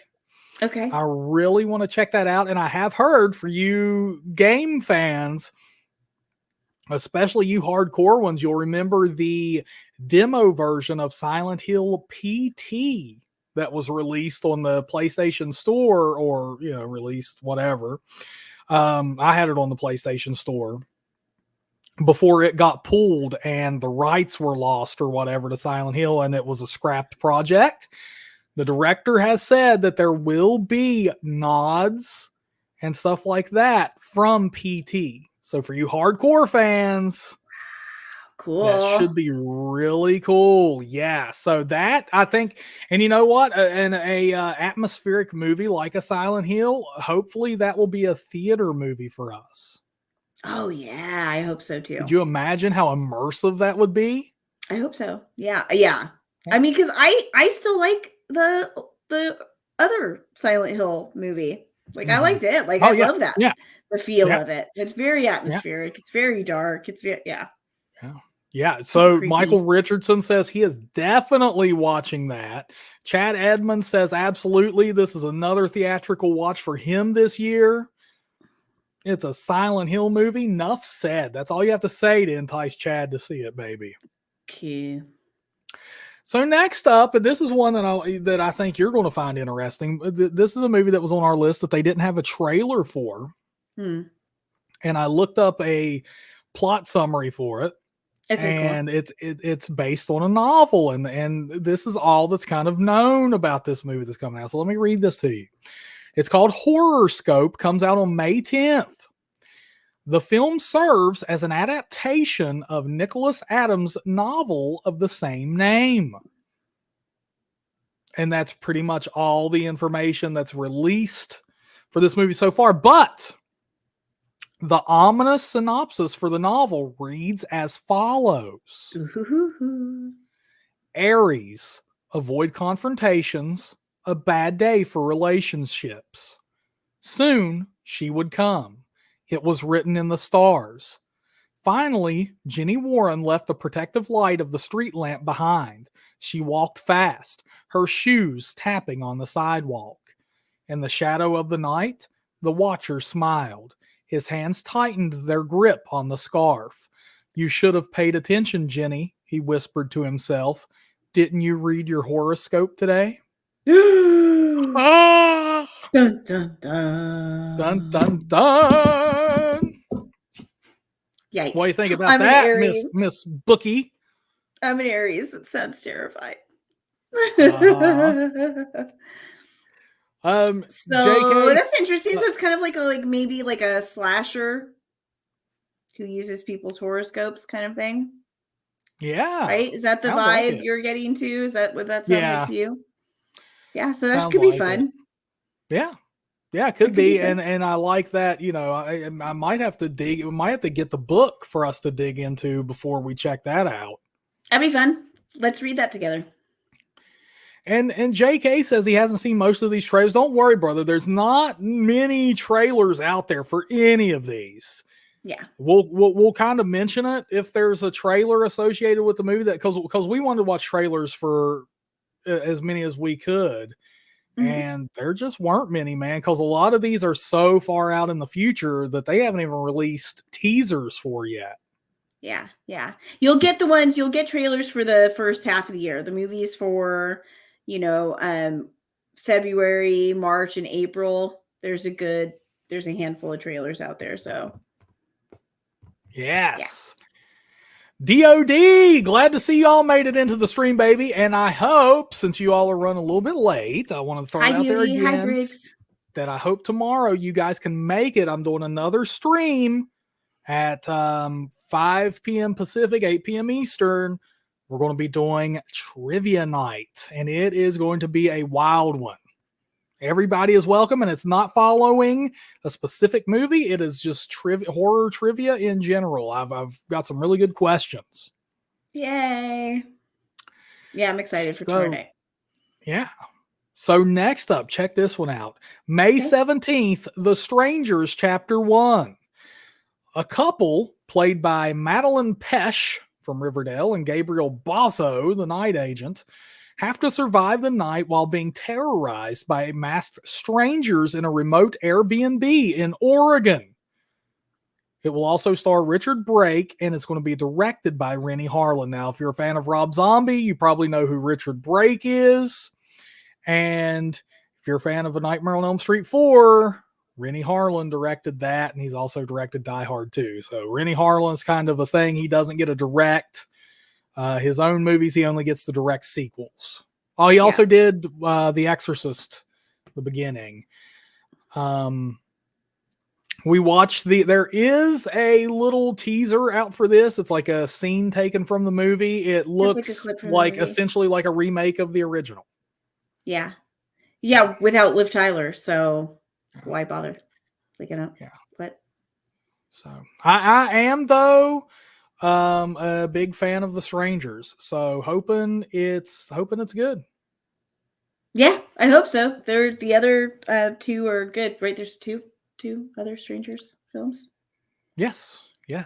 okay. I really want to check that out. And I have heard, for you game fans, especially you hardcore ones, you'll remember the demo version of Silent Hill PT that was released on the PlayStation Store, or released whatever. I had it on the PlayStation Store before it got pulled and the rights were lost or whatever to Silent Hill, and it was a scrapped project. The director has said that there will be nods and stuff like that from PT. So for you hardcore fans, Cool. that should be really cool. Yeah. So that, I think, and you know what? In a atmospheric movie like a Silent Hill, hopefully that will be a theater movie for us. Oh yeah, I hope so too. Could you imagine how immersive that would be? I hope so. Yeah. I mean, because I still like the other Silent Hill movie. Like I liked it. Like I love that. Yeah. The feel of it. It's very atmospheric. It's very dark. It's very Yeah. So creepy. Michael Richardson says he is definitely watching that. Chad Edmonds says absolutely. This is another theatrical watch for him this year. It's a Silent Hill movie. Enough said. That's all you have to say to entice Chad to see it, baby. Okay. So next up, and this is one that I think you're going to find interesting. This is a movie that was on our list that they didn't have a trailer for. And I looked up a plot summary for it. Okay, and cool. it's based on a novel, and this is all that's kind of known about this movie that's coming out. So let me read this to you. It's called Horrorscope, comes out on May 10th. The film serves as an adaptation of Nicholas Adams' novel of the same name. And that's pretty much all the information that's released for this movie so far. But the ominous synopsis for the novel reads as follows. Aries, avoid confrontations, a bad day for relationships. Soon she would come. It was written in the stars. Finally, Jenny Warren left the protective light of the street lamp behind. She walked fast, her shoes tapping on the sidewalk. In the shadow of the night, the watcher smiled. His hands tightened their grip on the scarf. You should have paid attention, Jenny, he whispered to himself. Didn't you read your horoscope today? Ah! Dun, dun, dun. Dun, dun, dun. Yikes. What do you think about that, Miss Bookie? I'm an Aries. That sounds terrifying. So JK, that's interesting. So it's kind of like maybe like a slasher who uses people's horoscopes kind of thing. Yeah. Right? Is that the vibe you're getting to? Is that what that sounds like to you? Yeah, so that could be fun. Yeah. Yeah, it could be. And I like that, I might have to get the book for us to dig into before we check that out. That'd be fun. Let's read that together. And JK says he hasn't seen most of these trailers. Don't worry, brother. There's not many trailers out there for any of these. Yeah. We'll kind of mention it if there's a trailer associated with the movie, that because we wanted to watch trailers for as many as we could. And there just weren't many, man, because a lot of these are so far out in the future that they haven't even released teasers for yet. Yeah. You'll get trailers for the first half of the year. The movies for, February, March, and April. There's a handful of trailers out there. So. Yes. Yeah. DOD, glad to see you all made it into the stream, baby. And I hope, since you all are running a little bit late, I want to throw it out there again that I hope tomorrow you guys can make it. I'm doing another stream at 5 p.m. Pacific, 8 p.m. Eastern. We're going to be doing trivia night, and it is going to be a wild one. Everybody is welcome, and it's not following a specific movie. It is just horror trivia in general. I've got some really good questions. Yay. Yeah, I'm excited for tomorrow So, night. yeah. So next up, check this one out. May 17th, The Strangers Chapter 1. A couple played by Madeline Pesh from Riverdale and Gabriel Bozzo, the night agent, have to survive the night while being terrorized by masked strangers in a remote Airbnb in Oregon. It will also star Richard Brake, and it's going to be directed by Rennie Harlan. Now, if you're a fan of Rob Zombie, you probably know who Richard Brake is. And if you're a fan of A Nightmare on Elm Street 4, Rennie Harlan directed that, and he's also directed Die Hard 2. So Rennie Harlan's kind of a thing. He doesn't get to direct his own movies. He only gets to direct sequels. Oh, he also did The Exorcist, the beginning. We watched there is a little teaser out for this. It's like a scene taken from the movie. It looks like essentially like a remake of the original. Yeah. Yeah, without Liv Tyler, so why bother? Like, what? So I am though a big fan of The Strangers. So hoping it's good. Yeah, I hope so. The other two are good, right? There's two other Strangers films. Yes. Yeah,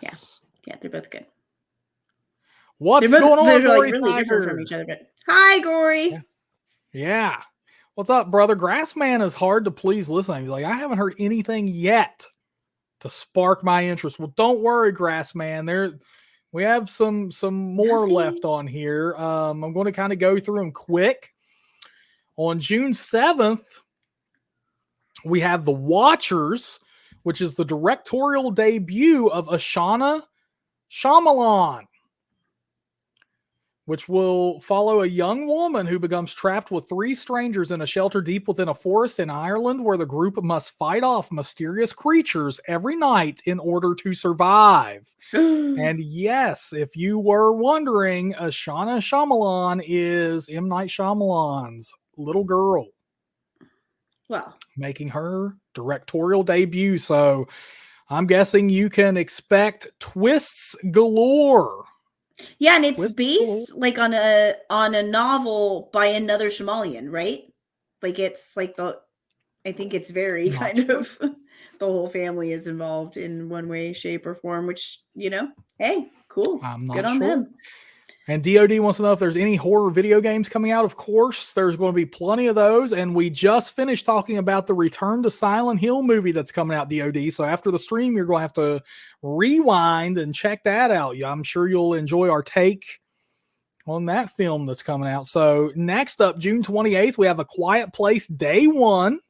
they're both good. What's going on, they're Gory like really Tiger? different from each other, but hi, Gory. Yeah. What's up, brother? Grassman is hard to please listening. He's like, I haven't heard anything yet to spark my interest. Well, don't worry, Grassman. We have some more left on here. I'm going to kind of go through them quick. On June 7th, we have The Watchers, which is the directorial debut of Ashana Shyamalan, which will follow a young woman who becomes trapped with three strangers in a shelter deep within a forest in Ireland, where the group must fight off mysterious creatures every night in order to survive. And yes, if you were wondering, Ashana Shyamalan is M. Night Shyamalan's little girl. Well, making her directorial debut. So I'm guessing you can expect twists galore. Yeah, and it's based like on a novel by another Shyamalan, right? Like it's like I think it's very kind of the whole family is involved in one way, shape, or form, which, hey, cool. I'm not good on sure. them. And DOD wants to know if there's any horror video games coming out. Of course, there's going to be plenty of those. And we just finished talking about the Return to Silent Hill movie that's coming out, DOD. So after the stream, you're going to have to rewind and check that out. I'm sure you'll enjoy our take on that film that's coming out. So next up, June 28th, we have A Quiet Place Day 1,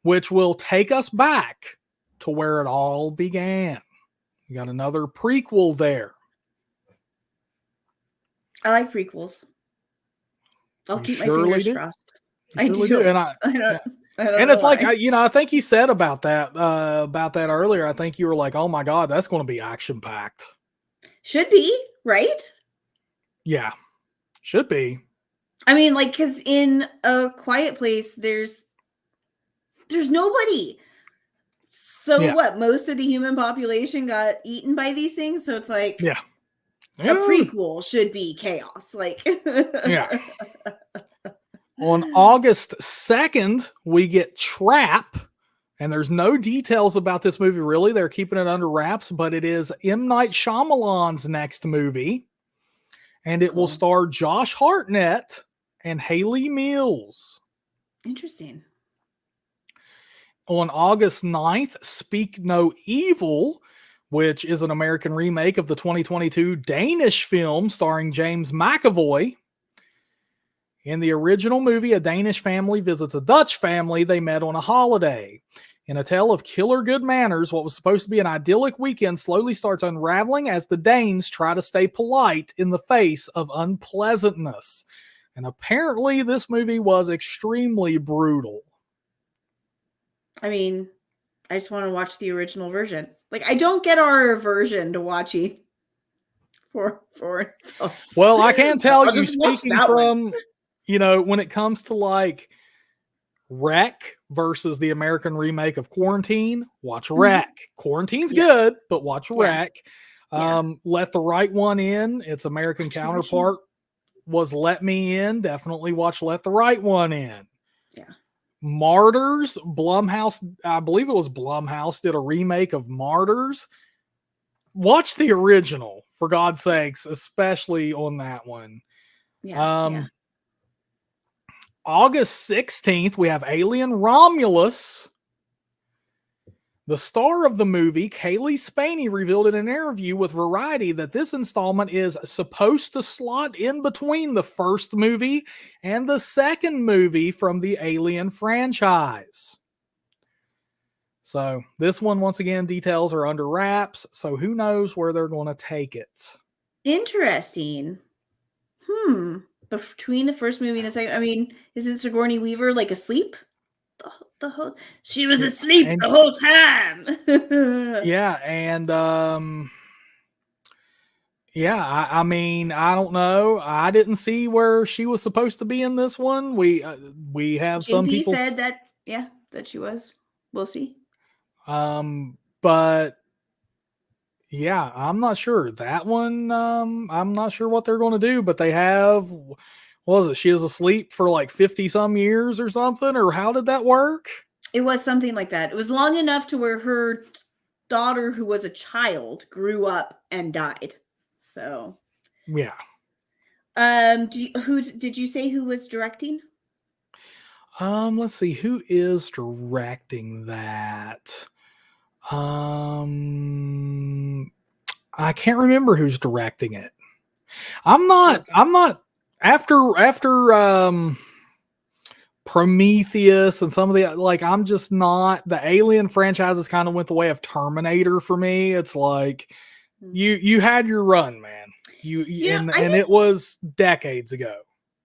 which will take us back to where it all began. We got another prequel there. I like prequels. I'll keep my fingers crossed. I do. And I don't and it's like, I think you said about that earlier. I think you were like, oh my God, that's going to be action packed. Should be, right? Yeah, should be. I mean, like, because in A Quiet Place, there's nobody. So what? Most of the human population got eaten by these things. So it's like, a prequel should be chaos. Like, yeah. On August 2nd, we get Trap, and there's no details about this movie, really. They're keeping it under wraps, but it is M. Night Shyamalan's next movie, and it will star Josh Hartnett and Haley Mills. Interesting. On August 9th, Speak No Evil, which is an American remake of the 2022 Danish film starring James McAvoy. In the original movie, a Danish family visits a Dutch family they met on a holiday. In a tale of killer good manners, what was supposed to be an idyllic weekend slowly starts unraveling as the Danes try to stay polite in the face of unpleasantness. And apparently this movie was extremely brutal. I mean, I just want to watch the original version. Like, I don't get our aversion to watching foreign films. Well, I can tell you, speaking from, when it comes to like Wreck versus the American remake of Quarantine, watch Wreck. Quarantine's good, but watch Wreck. Let the Right One In, its American counterpart, was Let Me In. Definitely watch Let the Right One In. Yeah. Martyrs, Blumhouse, I believe it was Blumhouse, did a remake of Martyrs. Watch the original, for God's sakes, especially on that one. Yeah. August 16th, we have Alien Romulus. The star of the movie, Kaylee Spaney, revealed in an interview with Variety that this installment is supposed to slot in between the first movie and the second movie from the Alien franchise. So this one, once again, details are under wraps, so who knows where they're going to take it. Interesting. Between the first movie and the second, I mean, isn't Sigourney Weaver like asleep? The whole she was asleep the whole time. Yeah, and yeah, I mean, I don't know. I didn't see where she was supposed to be in this one. We have some JP people said that, yeah, that she was. We'll see. But yeah, I'm not sure. That one, I'm not sure what they're going to do, but they have, what was it? She was asleep for like 50 some years or something, or how did that work? It was something like that. It was long enough to where her daughter, who was a child, grew up and died. So, yeah. Who did you say who was directing? Let's see, who is directing that? I can't remember who's directing it. I'm not after Prometheus and some of the, like, I'm just not, the Alien franchises kind of went the way of Terminator for me. It's like you had your run, man. And it was decades ago.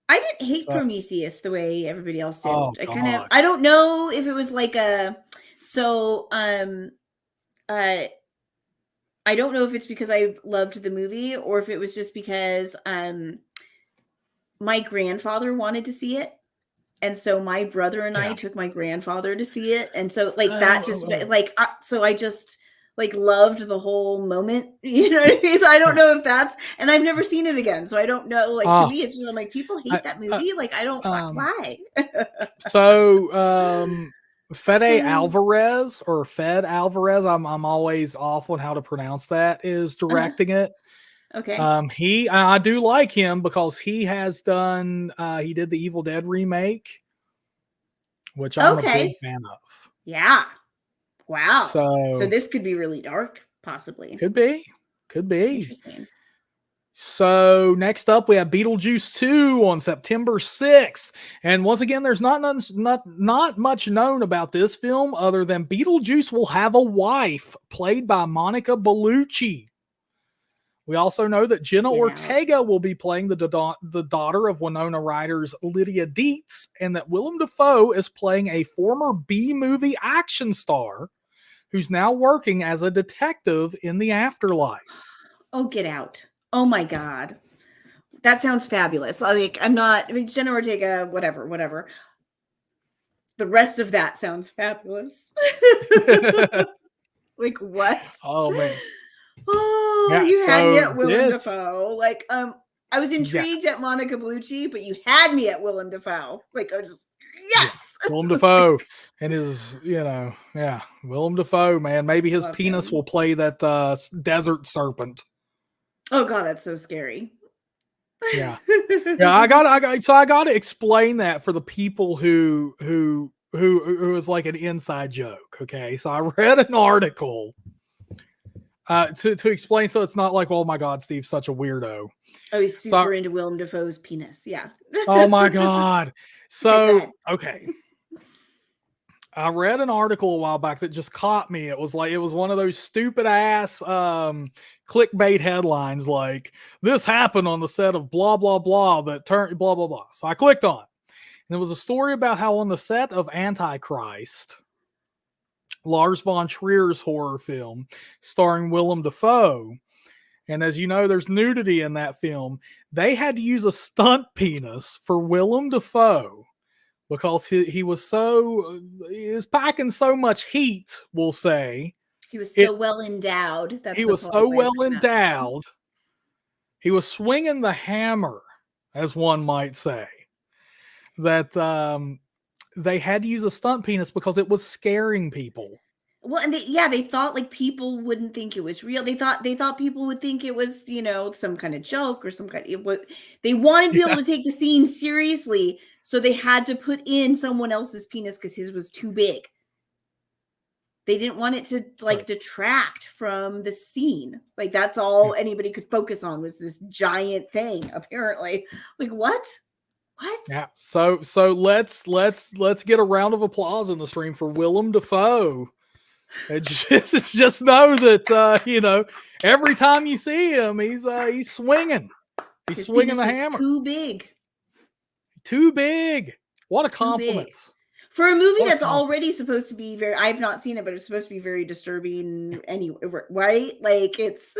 I didn't hate Prometheus the way everybody else did. Oh, I don't know if it was like I don't know if it's because I loved the movie or if it was just because my grandfather wanted to see it. And so my brother and I took my grandfather to see it. And so that just so I just loved the whole moment, you know what I mean? So I don't know if that's, and I've never seen it again. So I don't know, to me, it's just, I'm like, people hate that movie. I don't, why? So, Fede Alvarez, or Fed Alvarez, I'm always off on how to pronounce that, is directing it. Okay. I do like him because he has done, he did the Evil Dead remake, which I'm a big fan of. Yeah. Wow. So this could be really dark, possibly. Could be. Interesting. So next up, we have Beetlejuice 2 on September 6th. And once again, there's not much known about this film other than Beetlejuice will have a wife played by Monica Bellucci. We also know that Jenna Ortega will be playing the daughter of Winona Ryder's Lydia Dietz, and that Willem Dafoe is playing a former B-movie action star who's now working as a detective in the afterlife. Oh, get out. Oh my God. That sounds fabulous. Jenna Ortega, whatever. The rest of that sounds fabulous. Like what? Oh man. Oh, yeah, you had me at Willem Dafoe. I was intrigued at Monica Bellucci, but you had me at Willem Dafoe. I was just, yes! Yeah, Willem Dafoe and his, Willem Dafoe, man. Maybe his penis will play that desert serpent. Oh God, that's so scary. Yeah. I got to explain that for the people who is like an inside joke. Okay. So I read an article to explain, so it's not like, oh my God, Steve's such a weirdo. Oh, he's super into Willem Dafoe's penis. Yeah. Oh my God. So, okay. I read an article a while back that just caught me. It was one of those stupid ass clickbait headlines like, this happened on the set of blah, blah, blah that turned blah, blah, blah. So I clicked on it. And it was a story about how on the set of Antichrist, Lars von Trier's horror film starring Willem Dafoe, and as you know, there's nudity in that film, they had to use a stunt penis for Willem Dafoe because he was packing so much heat, we'll say. He was so well endowed. He was so well endowed. He was swinging the hammer as one might say. That they had to use a stunt penis because it was scaring people. Well, and they thought like people wouldn't think it was real. They thought people would think it was, some kind of joke or some kind of what they wanted to be able to take the scene seriously, so they had to put in someone else's penis because his was too big. They didn't want it to like detract from the scene. Like that's all anybody could focus on was this giant thing, apparently. Like what? What? Yeah. So let's get a round of applause in the stream for Willem Dafoe. It's just know that every time you see him, he's swinging. He's His swinging penis the was hammer. Too big. Too big. What a compliment. For a movie that's already supposed to be very, I've not seen it, but it's supposed to be very disturbing anyway, right? Like it's.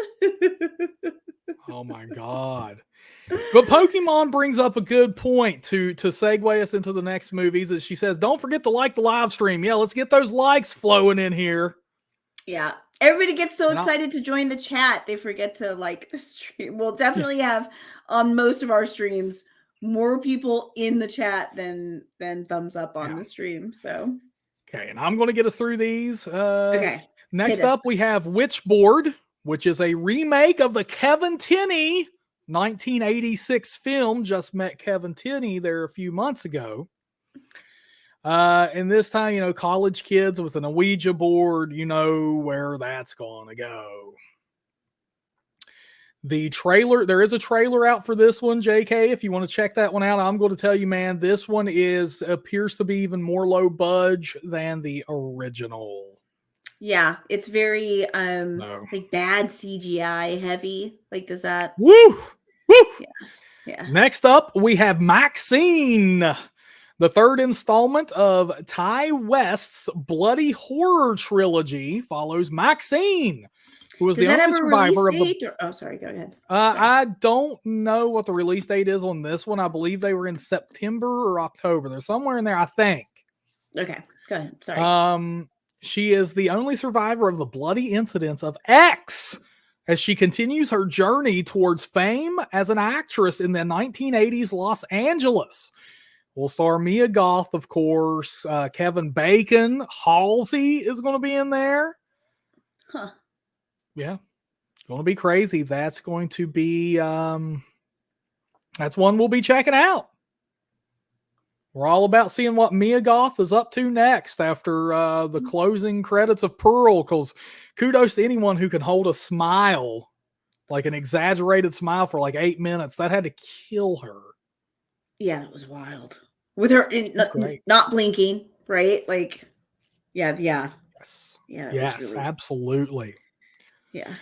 Oh my God. But Pokemon brings up a good point to segue us into the next movies. As she says, don't forget to like the live stream. Yeah, let's get those likes flowing in here. Yeah. Everybody gets so excited to join the chat, they forget to like the stream. We'll definitely have on most of our streams more people in the chat than thumbs up on the stream. So okay, and I'm going to get us through these. Okay. Next up, we have Witchboard, which is a remake of the Kevin Tenney 1986 film. Just met Kevin Tenney there a few months ago. And this time, college kids with an Ouija board, where that's going to go. The trailer, there is a trailer out for this one, JK. If you want to check that one out, I'm going to tell you, man, this one appears to be even more low budge than the original. Yeah, it's very like bad CGI heavy. Like, does that? Woo! Yeah. Next up, we have Maxine, the third installment of Ty West's bloody horror trilogy. Follows Maxine, who was the only survivor of the. Oh, sorry. Go ahead. I don't know what the release date is on this one. I believe they were in September or October. They're somewhere in there, I think. Okay, go ahead. Sorry. She is the only survivor of the bloody incidents of X as she continues her journey towards fame as an actress in the 1980s Los Angeles. We'll star Mia Goth, of course. Kevin Bacon, Halsey is going to be in there. Huh. Yeah. It's going to be crazy. That's going to be, that's one we'll be checking out. We're all about seeing what Mia Goth is up to next after the closing credits of Pearl, because kudos to anyone who can hold a smile, like an exaggerated smile for like 8 minutes. That had to kill her. Yeah, it was wild. With her not blinking, right? Like, yeah. Yes. Yeah. Yes, really... absolutely. Yeah.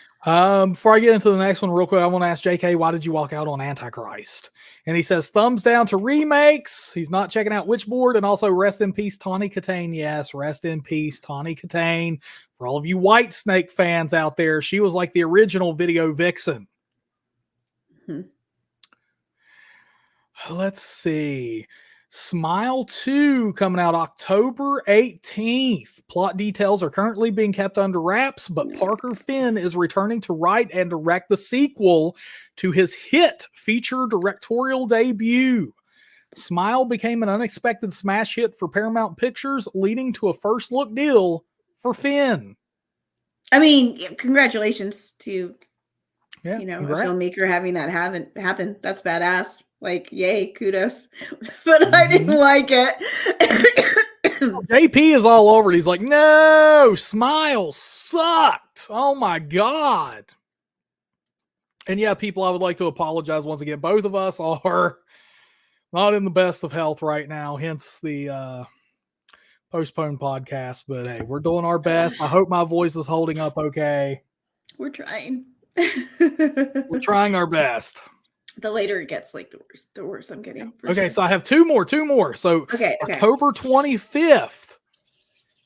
Before I get into the next one real quick, I want to ask JK, why did you walk out on Antichrist? And he says, thumbs down to remakes. He's not checking out Witchboard. And also, rest in peace, Tawny Katane. Yes, rest in peace, Tawny Katane. For all of you White Snake fans out there, she was like the original video vixen. Let's see. Smile 2 coming out October 18th. Plot details are currently being kept under wraps, but Parker Finn is returning to write and direct the sequel to his hit feature directorial debut. Smile became an unexpected smash hit for Paramount Pictures, leading to a first look deal for Finn. I mean, congratulations to a congrats. filmmaker having that happen. That's badass. Like, yay, kudos. But I didn't like it. JP is all over it. He's like, no, Smile sucked. Oh my God. And yeah, people, I would like to apologize once again. Both of us are not in the best of health right now, hence the postponed podcast. But hey, we're doing our best. I hope my voice is holding up okay. We're trying. We're trying our best. The later it gets, like the worse I'm getting. Okay, so I have two more. So okay. October 25th,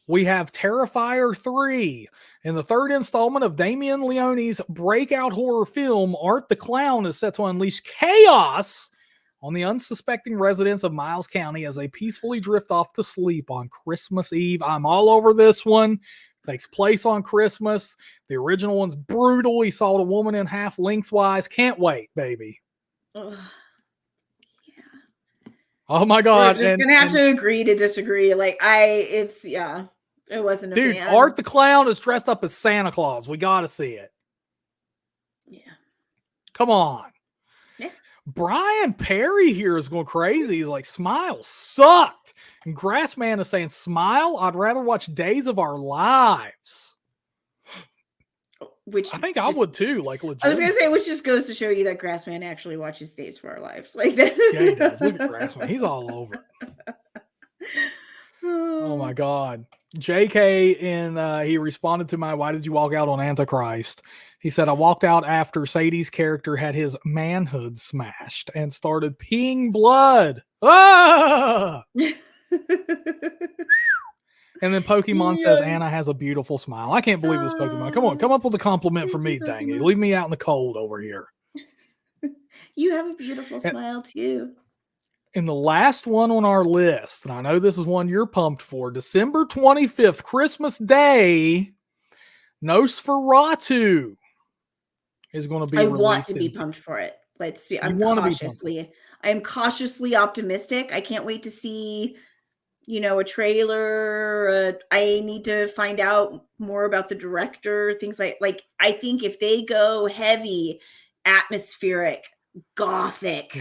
we have Terrifier 3. In the third installment of Damien Leone's breakout horror film, Art the Clown is set to unleash chaos on the unsuspecting residents of Miles County as they peacefully drift off to sleep on Christmas Eve. I'm all over this one. Takes place on Christmas. The original one's brutal. He sawed a woman in half lengthwise. Can't wait, baby. Ugh. Oh my We're god. just gonna have to agree to disagree. Like I wasn't a dude, fan. Art the Clown is dressed up as Santa Claus. We gotta see it. Yeah. Come on. Yeah. Brian Perry here is going crazy. He's like, Smile sucked. And Grassman is saying, Smile? I'd rather watch Days of Our Lives. Which I think I would too. Like, legit. I was gonna say, which just goes to show you that Grassman actually watches Days of Our Lives. Like that. Yeah, he does. Look at Grassman. He's all over it. Oh my god. JK he responded to my why did you walk out on Antichrist? He said, I walked out after Sadie's character had his manhood smashed and started peeing blood. Ah! And then Pokemon says Anna has a beautiful smile. I can't believe this Pokemon. Come on, come up with a compliment for me, dang it. Leave me out in the cold over here. You have a beautiful smile too. And the last one on our list, and I know this is one you're pumped for, December 25th, Christmas Day, Nosferatu is going to be released. I want to be pumped for it. I'm cautiously optimistic. I can't wait to see, a trailer. I need to find out more about the director, things like I think if they go heavy, atmospheric, gothic,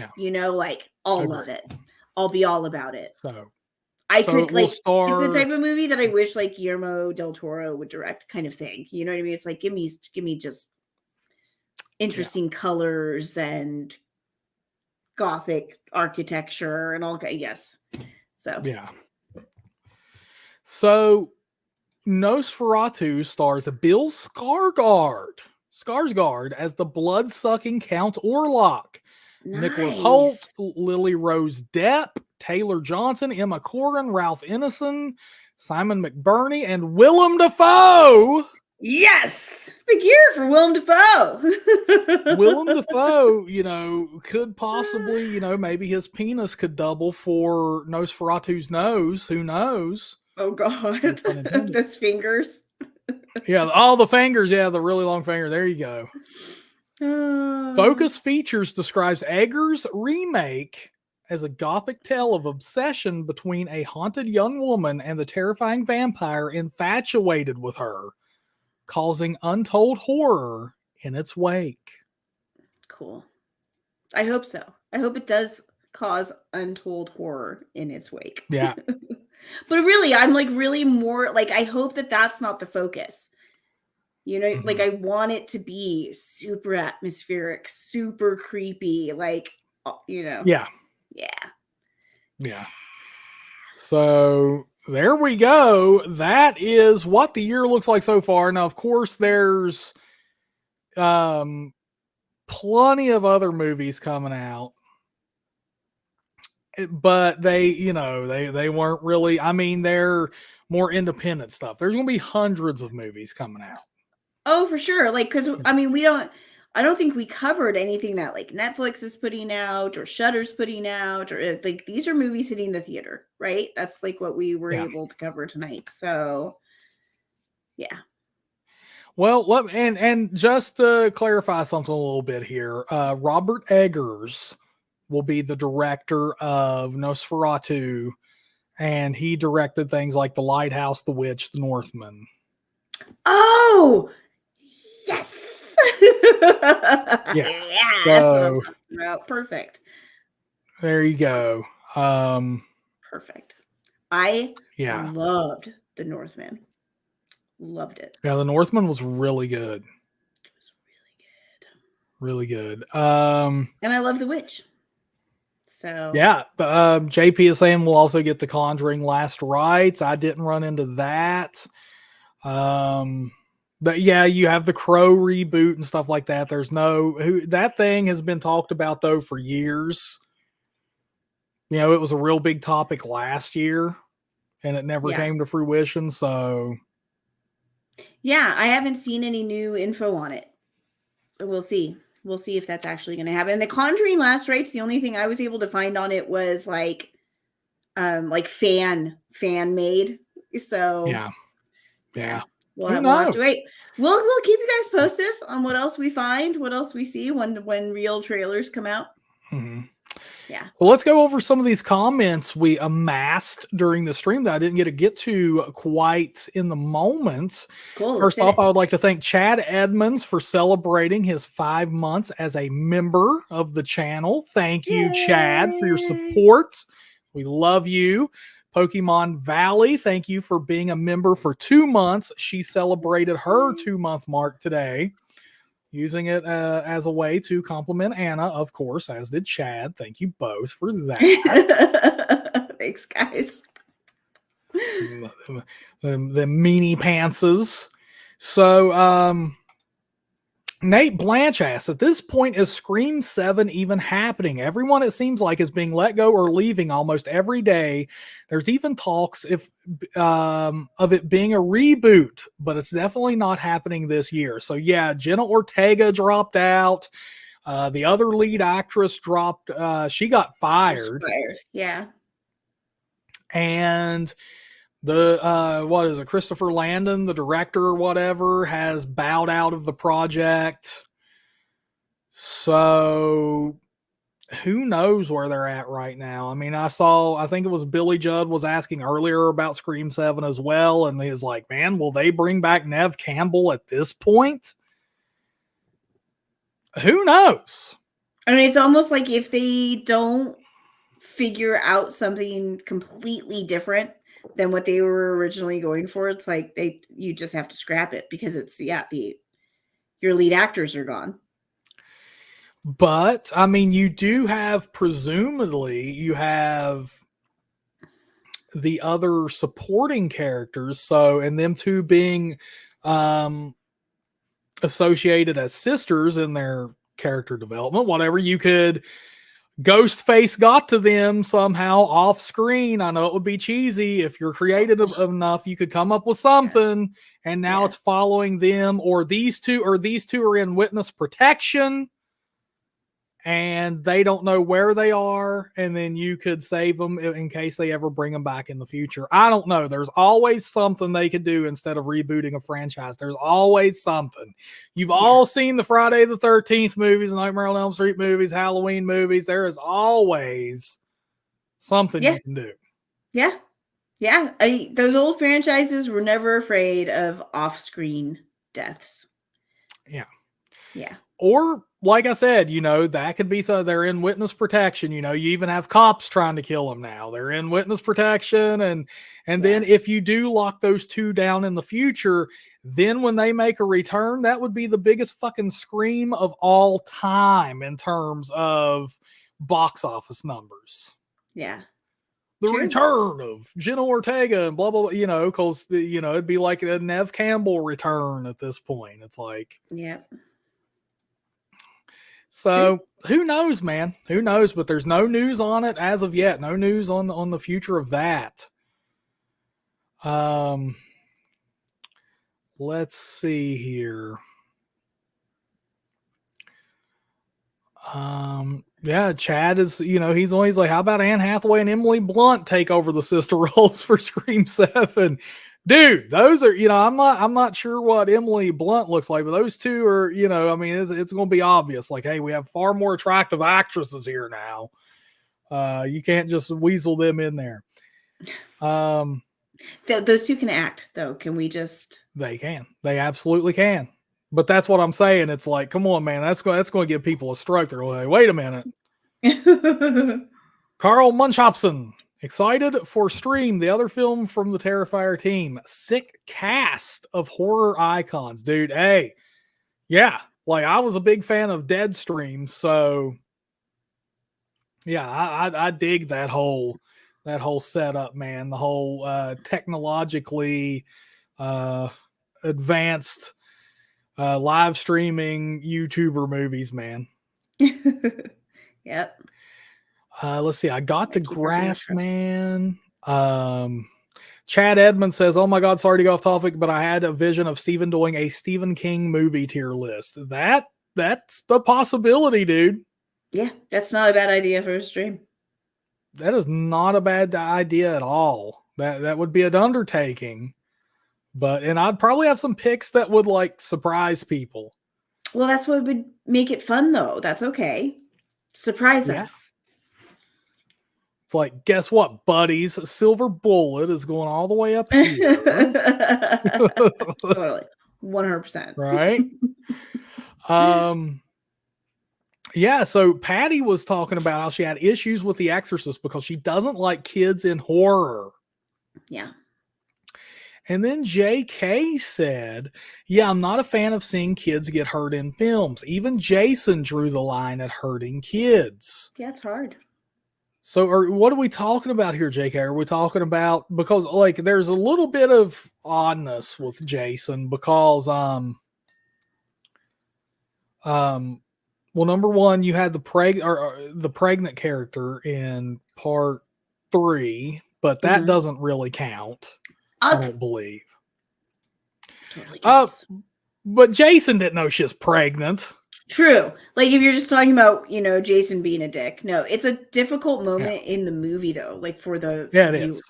I'll love it. I'll be all about it. So it's the type of movie that I wish like Guillermo del Toro would direct, kind of thing. You know what I mean? It's like give me just interesting colors and gothic architecture and all. Yes. So yeah. So Nosferatu stars Bill Skarsgård as the blood-sucking Count Orlok. Nice. Nicholas Hoult, Lily Rose Depp, Taylor Johnson, Emma Corrin, Ralph Ineson, Simon McBurney, and Willem Dafoe. Yes! Big year for Willem Dafoe. Willem Dafoe, could possibly, maybe his penis could double for Nosferatu's nose. Who knows? Oh, God. Those fingers. Yeah, all the fingers. Yeah, the really long finger. There you go. Focus Features describes Eggers' remake as a gothic tale of obsession between a haunted young woman and the terrifying vampire infatuated with her, causing untold horror in its wake. Cool. I hope so. I hope it does cause untold horror in its wake. Yeah. But really, I'm like really more like, I hope that that's not the focus. Like I want it to be super atmospheric, super creepy, like, Yeah. Yeah. Yeah. So there we go. That is what the year looks like so far. Now, of course, there's plenty of other movies coming out. But they weren't really, they're more independent stuff. There's going to be hundreds of movies coming out. Oh, for sure. Like, because I don't think we covered anything that like Netflix is putting out or Shudder's putting out, or like these are movies hitting the theater, right? That's like what we were able to cover tonight. So, yeah. Well, and just to clarify something a little bit here, Robert Eggers will be the director of Nosferatu, and he directed things like The Lighthouse, The Witch, The Northman. Oh, yes. Yeah, that's what I'm talking about. Perfect. There you go. Perfect. I loved The Northman. Loved it. Yeah, The Northman was really good. It was really good. Really good. And I love The Witch. So yeah, JP is saying we'll also get The Conjuring Last Rites. I didn't run into that. But yeah, you have the Crow reboot and stuff like that. There's that thing has been talked about though for years. It was a real big topic last year and it never came to fruition. So yeah, I haven't seen any new info on it. So we'll see. We'll see if that's actually going to happen. The Conjuring Last Rites, the only thing I was able to find on it was like fan made. So yeah. We'll have to wait. We'll keep you guys posted on what else we find, what else we see when real trailers come out. Mm-hmm. Yeah. So let's go over some of these comments we amassed during the stream that I didn't get to quite in the moment. Cool. First off, I would like to thank Chad Edmonds for celebrating his 5 months as a member of the channel. Thank you, Chad, for your support. We love you. Pokemon Valley, thank you for being a member for 2 months. She celebrated her 2-month mark today, using it as a way to compliment Anna, of course, as did Chad. Thank you both for that. Thanks, guys. The meanie pantses. So, Nate Blanche asks, at this point, is Scream 7 even happening? Everyone, it seems like, is being let go or leaving almost every day. There's even talks of it being a reboot, but it's definitely not happening this year. So, yeah, Jenna Ortega dropped out. The other lead actress dropped. She got fired. Yeah. And what is it? Christopher Landon, the director or whatever, has bowed out of the project. So who knows where they're at right now? I mean, I think it was Billy Judd was asking earlier about Scream 7 as well. And he was like, man, will they bring back Nev Campbell at this point? Who knows? I mean, it's almost like if they don't figure out something completely different than what they were originally going for, it's like you just have to scrap it because it's your lead actors are gone. But I mean, you do have, presumably you have the other supporting characters, so, and them two being associated as sisters in their character development, whatever, you could Ghostface got to them somehow off screen. I know it would be cheesy. If you're creative enough, you could come up with something. And now it's following them, or these two are in witness protection and they don't know where they are. And then you could save them in case they ever bring them back in the future. I don't know. There's always something they could do instead of rebooting a franchise. There's always something. You've all seen the Friday the 13th movies, Nightmare on Elm Street movies, Halloween movies. There is always something you can do. Yeah. Yeah. Those old franchises were never afraid of off-screen deaths. Yeah. Yeah. Or, like I said, that could be so they're in witness protection. You even have cops trying to kill them now. They're in witness protection. And then if you do lock those two down in the future, then when they make a return, that would be the biggest fucking scream of all time in terms of box office numbers. Yeah. The return of Jenna Ortega and blah, blah, blah, because, it'd be like a Nev Campbell return at this point. It's like, yeah. So who knows, man? Who knows? But there's no news on it as of yet. No news on the future of that. Let's see here. Yeah, Chad is, he's always like, how about Anne Hathaway and Emily Blunt take over the sister roles for Scream 7? Dude, those are, I'm not sure what Emily Blunt looks like, but those two are, I mean, it's going to be obvious. Like, hey, we have far more attractive actresses here now. You can't just weasel them in there. Those two can act, though. Can we just? They can. They absolutely can. But that's what I'm saying. It's like, come on, man. That's going to give people a stroke. They're like, wait a minute. Carl Munchopson. Excited for Stream, the other film from the Terrifier team. Sick cast of horror icons, dude. Hey, yeah, like I was a big fan of Deadstream, so yeah, I dig that whole setup, man. The whole technologically advanced live streaming YouTuber movies, man. Yep. Let's see. I got the Grass Man. Chad Edmonds says, "Oh my God, sorry to go off topic, but I had a vision of Stephen doing a Stephen King movie tier list. That's the possibility, dude. Yeah, that's not a bad idea for a stream. That is not a bad idea at all. That would be an undertaking, and I'd probably have some picks that would like surprise people. Well, that's what would make it fun, though. That's okay. Surprise us. It's like, guess what, buddies? Silver Bullet is going all the way up here. Totally. 100%. Right? Yeah, so Patty was talking about how she had issues with The Exorcist because she doesn't like kids in horror. Yeah. And then JK said, yeah, I'm not a fan of seeing kids get hurt in films. Even Jason drew the line at hurting kids. Yeah, it's hard. So what are we talking about here, JK? Are we talking about, because like there's a little bit of oddness with Jason because well, number one, you had the pregnant character in part 3, but that doesn't really count. I don't believe. Totally counts. But Jason didn't know she was pregnant. True. Like if you're just talking about, Jason being a dick. No, it's a difficult moment in the movie though, like for the viewers,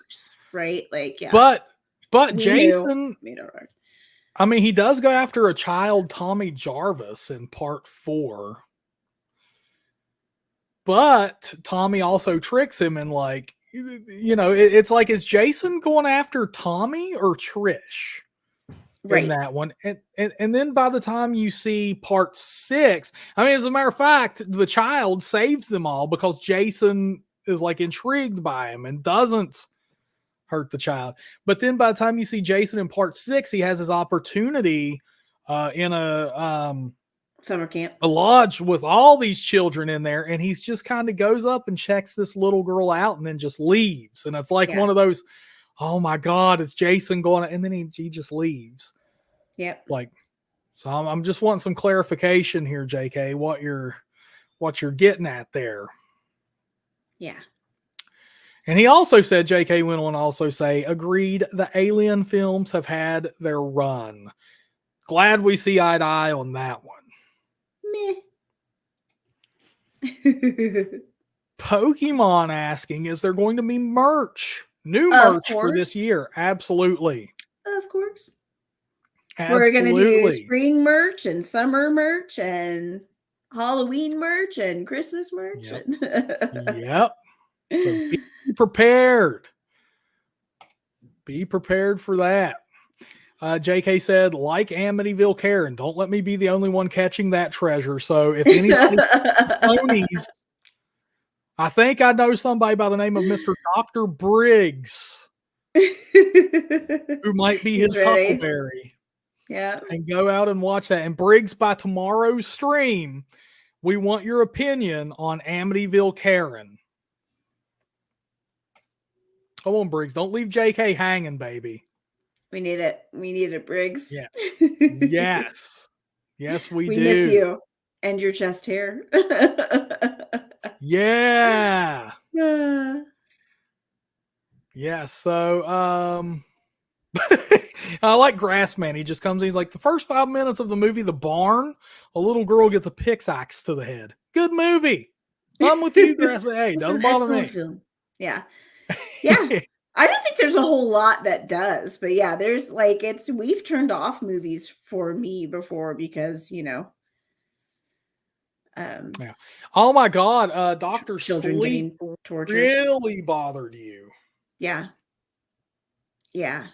right? Like, yeah. But Jason, I mean, he does go after a child, Tommy Jarvis, in part 4. But Tommy also tricks him and like, it's like, is Jason going after Tommy or Trish? In that one, and then by the time you see part 6, I mean, as a matter of fact, the child saves them all because Jason is like intrigued by him and doesn't hurt the child. But then by the time you see Jason in part 6, he has his opportunity in a summer camp, a lodge with all these children in there, and he's just kind of goes up and checks this little girl out and then just leaves. And it's like one of those, oh my God, it's Jason going, and then he just leaves. Yep. Like, so I'm just wanting some clarification here, JK, what you're getting at there. Yeah. And he also said, JK went on to also say, agreed, the Alien films have had their run. Glad we see eye to eye on that one. Meh. Pokemon asking, is there going to be merch? New merch for this year? Absolutely. Of course. Absolutely. We're going to do spring merch and summer merch and Halloween merch and Christmas merch. Yep. So be prepared. Be prepared for that. JK said, like Amityville Karen, don't let me be the only one catching that treasure. So if anybody ponies, I think I know somebody by the name of Mr. Dr. Briggs who might be his Huckleberry. Yeah. And go out and watch that. And Briggs, by tomorrow's stream, we want your opinion on Amityville Karen. Come on, Briggs. Don't leave JK hanging, baby. We need it. We need it, Briggs. Yeah. Yes. Yes, we do. We miss you and your chest hair. Yeah. Yeah. So, I like Grassman. He just comes in. He's like, the first 5 minutes of the movie, The Barn, a little girl gets a pickaxe to the head. Good movie. I'm with you, Grassman. Hey, doesn't bother me. Film. Yeah. Yeah. I don't think there's a whole lot that does, but yeah, there's like, we've turned off movies for me before because, yeah. Oh my God. Dr. Sleep really bothered you. Yeah. Yeah.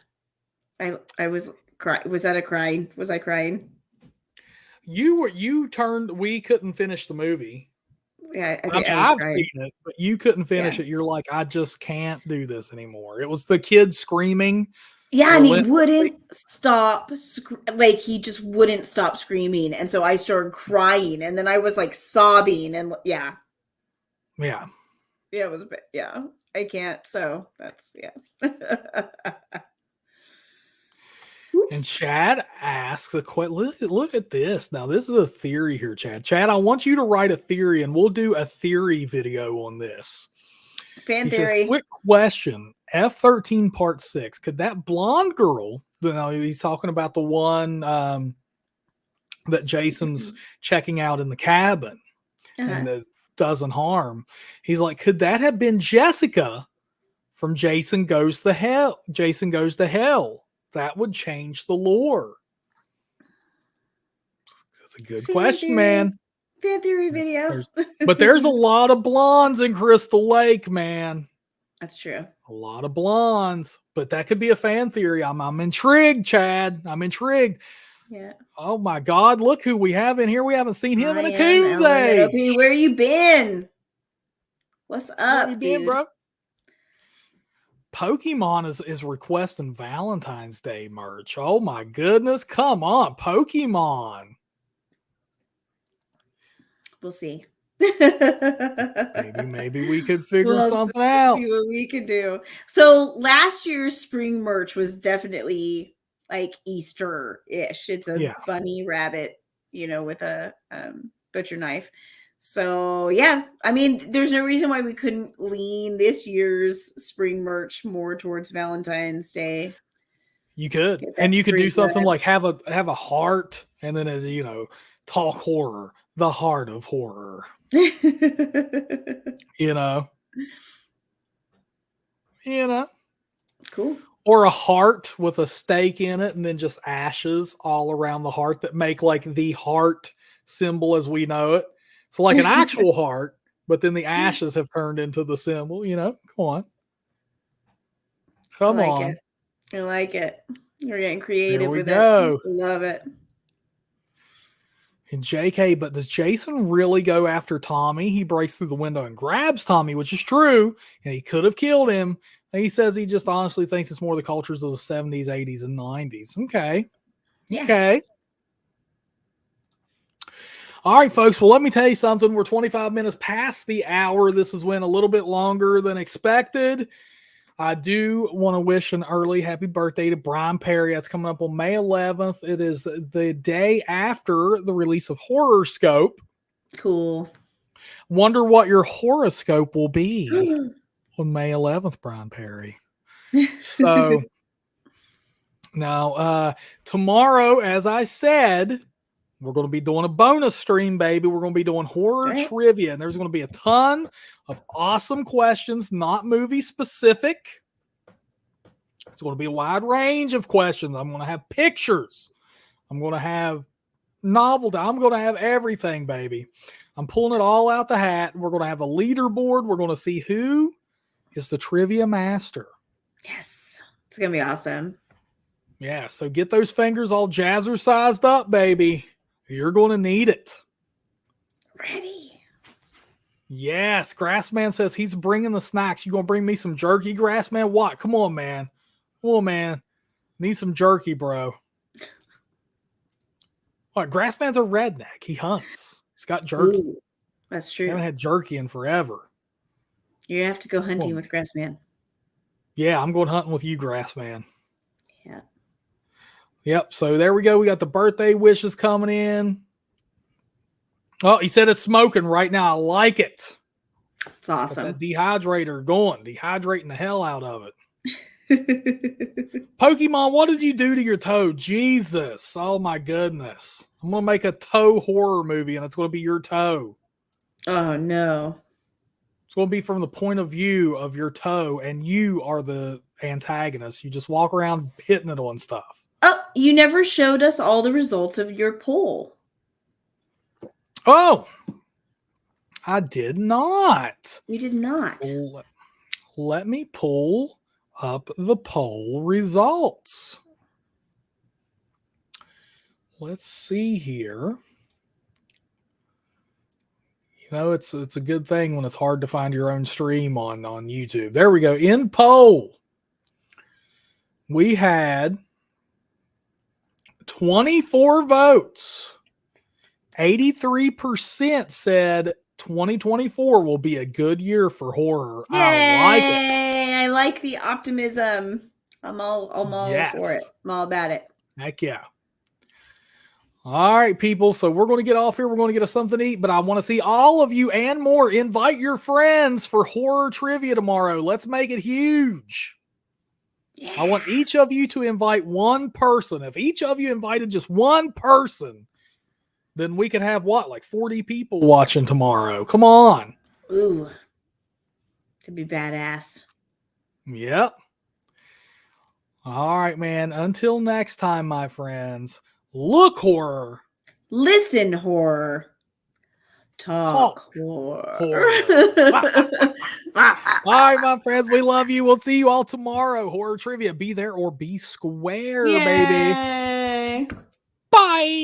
I was crying. Was that a crying? Was I crying? We couldn't finish the movie. Yeah, I've seen it, but you couldn't finish it. You're like, I just can't do this anymore. It was the kid screaming. Yeah, and he wouldn't stop. Like, he just wouldn't stop screaming. And so I started crying, and then I was like sobbing, and yeah. Yeah. Yeah, it was, yeah. I can't. So that's, yeah. And Chad asks a question. Look at this. Now, this is a theory here, Chad. Chad, I want you to write a theory, and we'll do a theory video on this. Fan theory. Says, quick question. F-13 Part 6. Could that blonde girl, he's talking about the one that Jason's checking out in the cabin and that doesn't harm. He's like, could that have been Jessica from Jason Goes to Hell? Jason Goes to Hell. That would change the lore. That's a good question, man. Fan theory video. But there's a lot of blondes in Crystal Lake, man. That's true. A lot of blondes, but that could be a fan theory. I'm intrigued, Chad. I'm intrigued. Yeah. Oh my God! Look who we have in here. We haven't seen him in a I am coon's LMNOP. age. Where you been? What's Where you up, been, dude? bro? Pokemon is requesting Valentine's Day merch. Oh my goodness! Come on, Pokemon. We'll see. Maybe we could figure We'll something out. see what we can do. So last year's spring merch was definitely like Easter-ish. It's a bunny rabbit, with a butcher knife. So yeah, I mean, there's no reason why we couldn't lean this year's spring merch more towards Valentine's Day. You could, and you could do something like have a heart, and then as talk horror, the heart of horror. Cool. Or a heart with a stake in it, and then just ashes all around the heart that make like the heart symbol as we know it. So like an actual heart, but then the ashes have turned into the symbol. Come on. Come on. I like it. We're getting creative with it. Love it. And JK, but does Jason really go after Tommy? He breaks through the window and grabs Tommy, which is true, and he could have killed him. And he says he just honestly thinks it's more the cultures of the 70s, 80s, and 90s. Okay. Yeah. Okay. All right, folks. Well, let me tell you something. We're 25 minutes past the hour. This has went a little bit longer than expected. I do want to wish an early happy birthday to Brian Perry. That's coming up on May 11th. It is the day after the release of Horoscope. Cool. Wonder what your horoscope will be on May 11th, Brian Perry. So now tomorrow, as I said, we're going to be doing a bonus stream, baby. We're going to be doing horror trivia, and there's going to be a ton of awesome questions, not movie specific. It's going to be a wide range of questions. I'm going to have pictures. I'm going to have novelty. I'm going to have everything, baby. I'm pulling it all out the hat. We're going to have a leaderboard. We're going to see who is the trivia master. Yes. It's going to be awesome. Yeah. So get those fingers all jazzercised up, baby. You're going to need it. Ready. Yes. Grassman says he's bringing the snacks. You going to bring me some jerky, Grassman? What? Come on, man. Come on, man. Need some jerky, bro. What? Grassman's a redneck. He hunts. He's got jerky. Ooh, that's true. I haven't had jerky in forever. You have to go hunting with Grassman. Yeah, I'm going hunting with you, Grassman. Yeah. Yep. So there we go. We got the birthday wishes coming in. Oh, he said it's smoking right now. I like it. It's awesome. Got that dehydrator going, dehydrating the hell out of it. Pokemon, what did you do to your toe? Jesus. Oh my goodness. I'm going to make a toe horror movie, and it's going to be your toe. Oh no. It's going to be from the point of view of your toe, and you are the antagonist. You just walk around hitting it on stuff. Oh, you never showed us all the results of your poll. Oh, I did not. You did not. Let me pull up the poll results. Let's see here. It's a good thing when it's hard to find your own stream on YouTube. There we go. In poll, we had 24 votes. 83% said 2024 will be a good year for horror. Yay! I like it. I like the optimism. I'm all for it. I'm all about it. Heck yeah. All right, people. So we're going to get off here. We're going to get us something to eat, but I want to see all of you and more. Invite your friends for horror trivia tomorrow. Let's make it huge. Yeah. I want each of you to invite one person. If each of you invited just one person, then we could have like 40 people watching tomorrow. Come on. Ooh. Could be badass. Yep. All right, man. Until next time, my friends, look horror. Listen horror. Talk horror. All right, my friends, we love you. We'll see you all tomorrow. Horror trivia. Be there or be square, baby. Yay. Bye.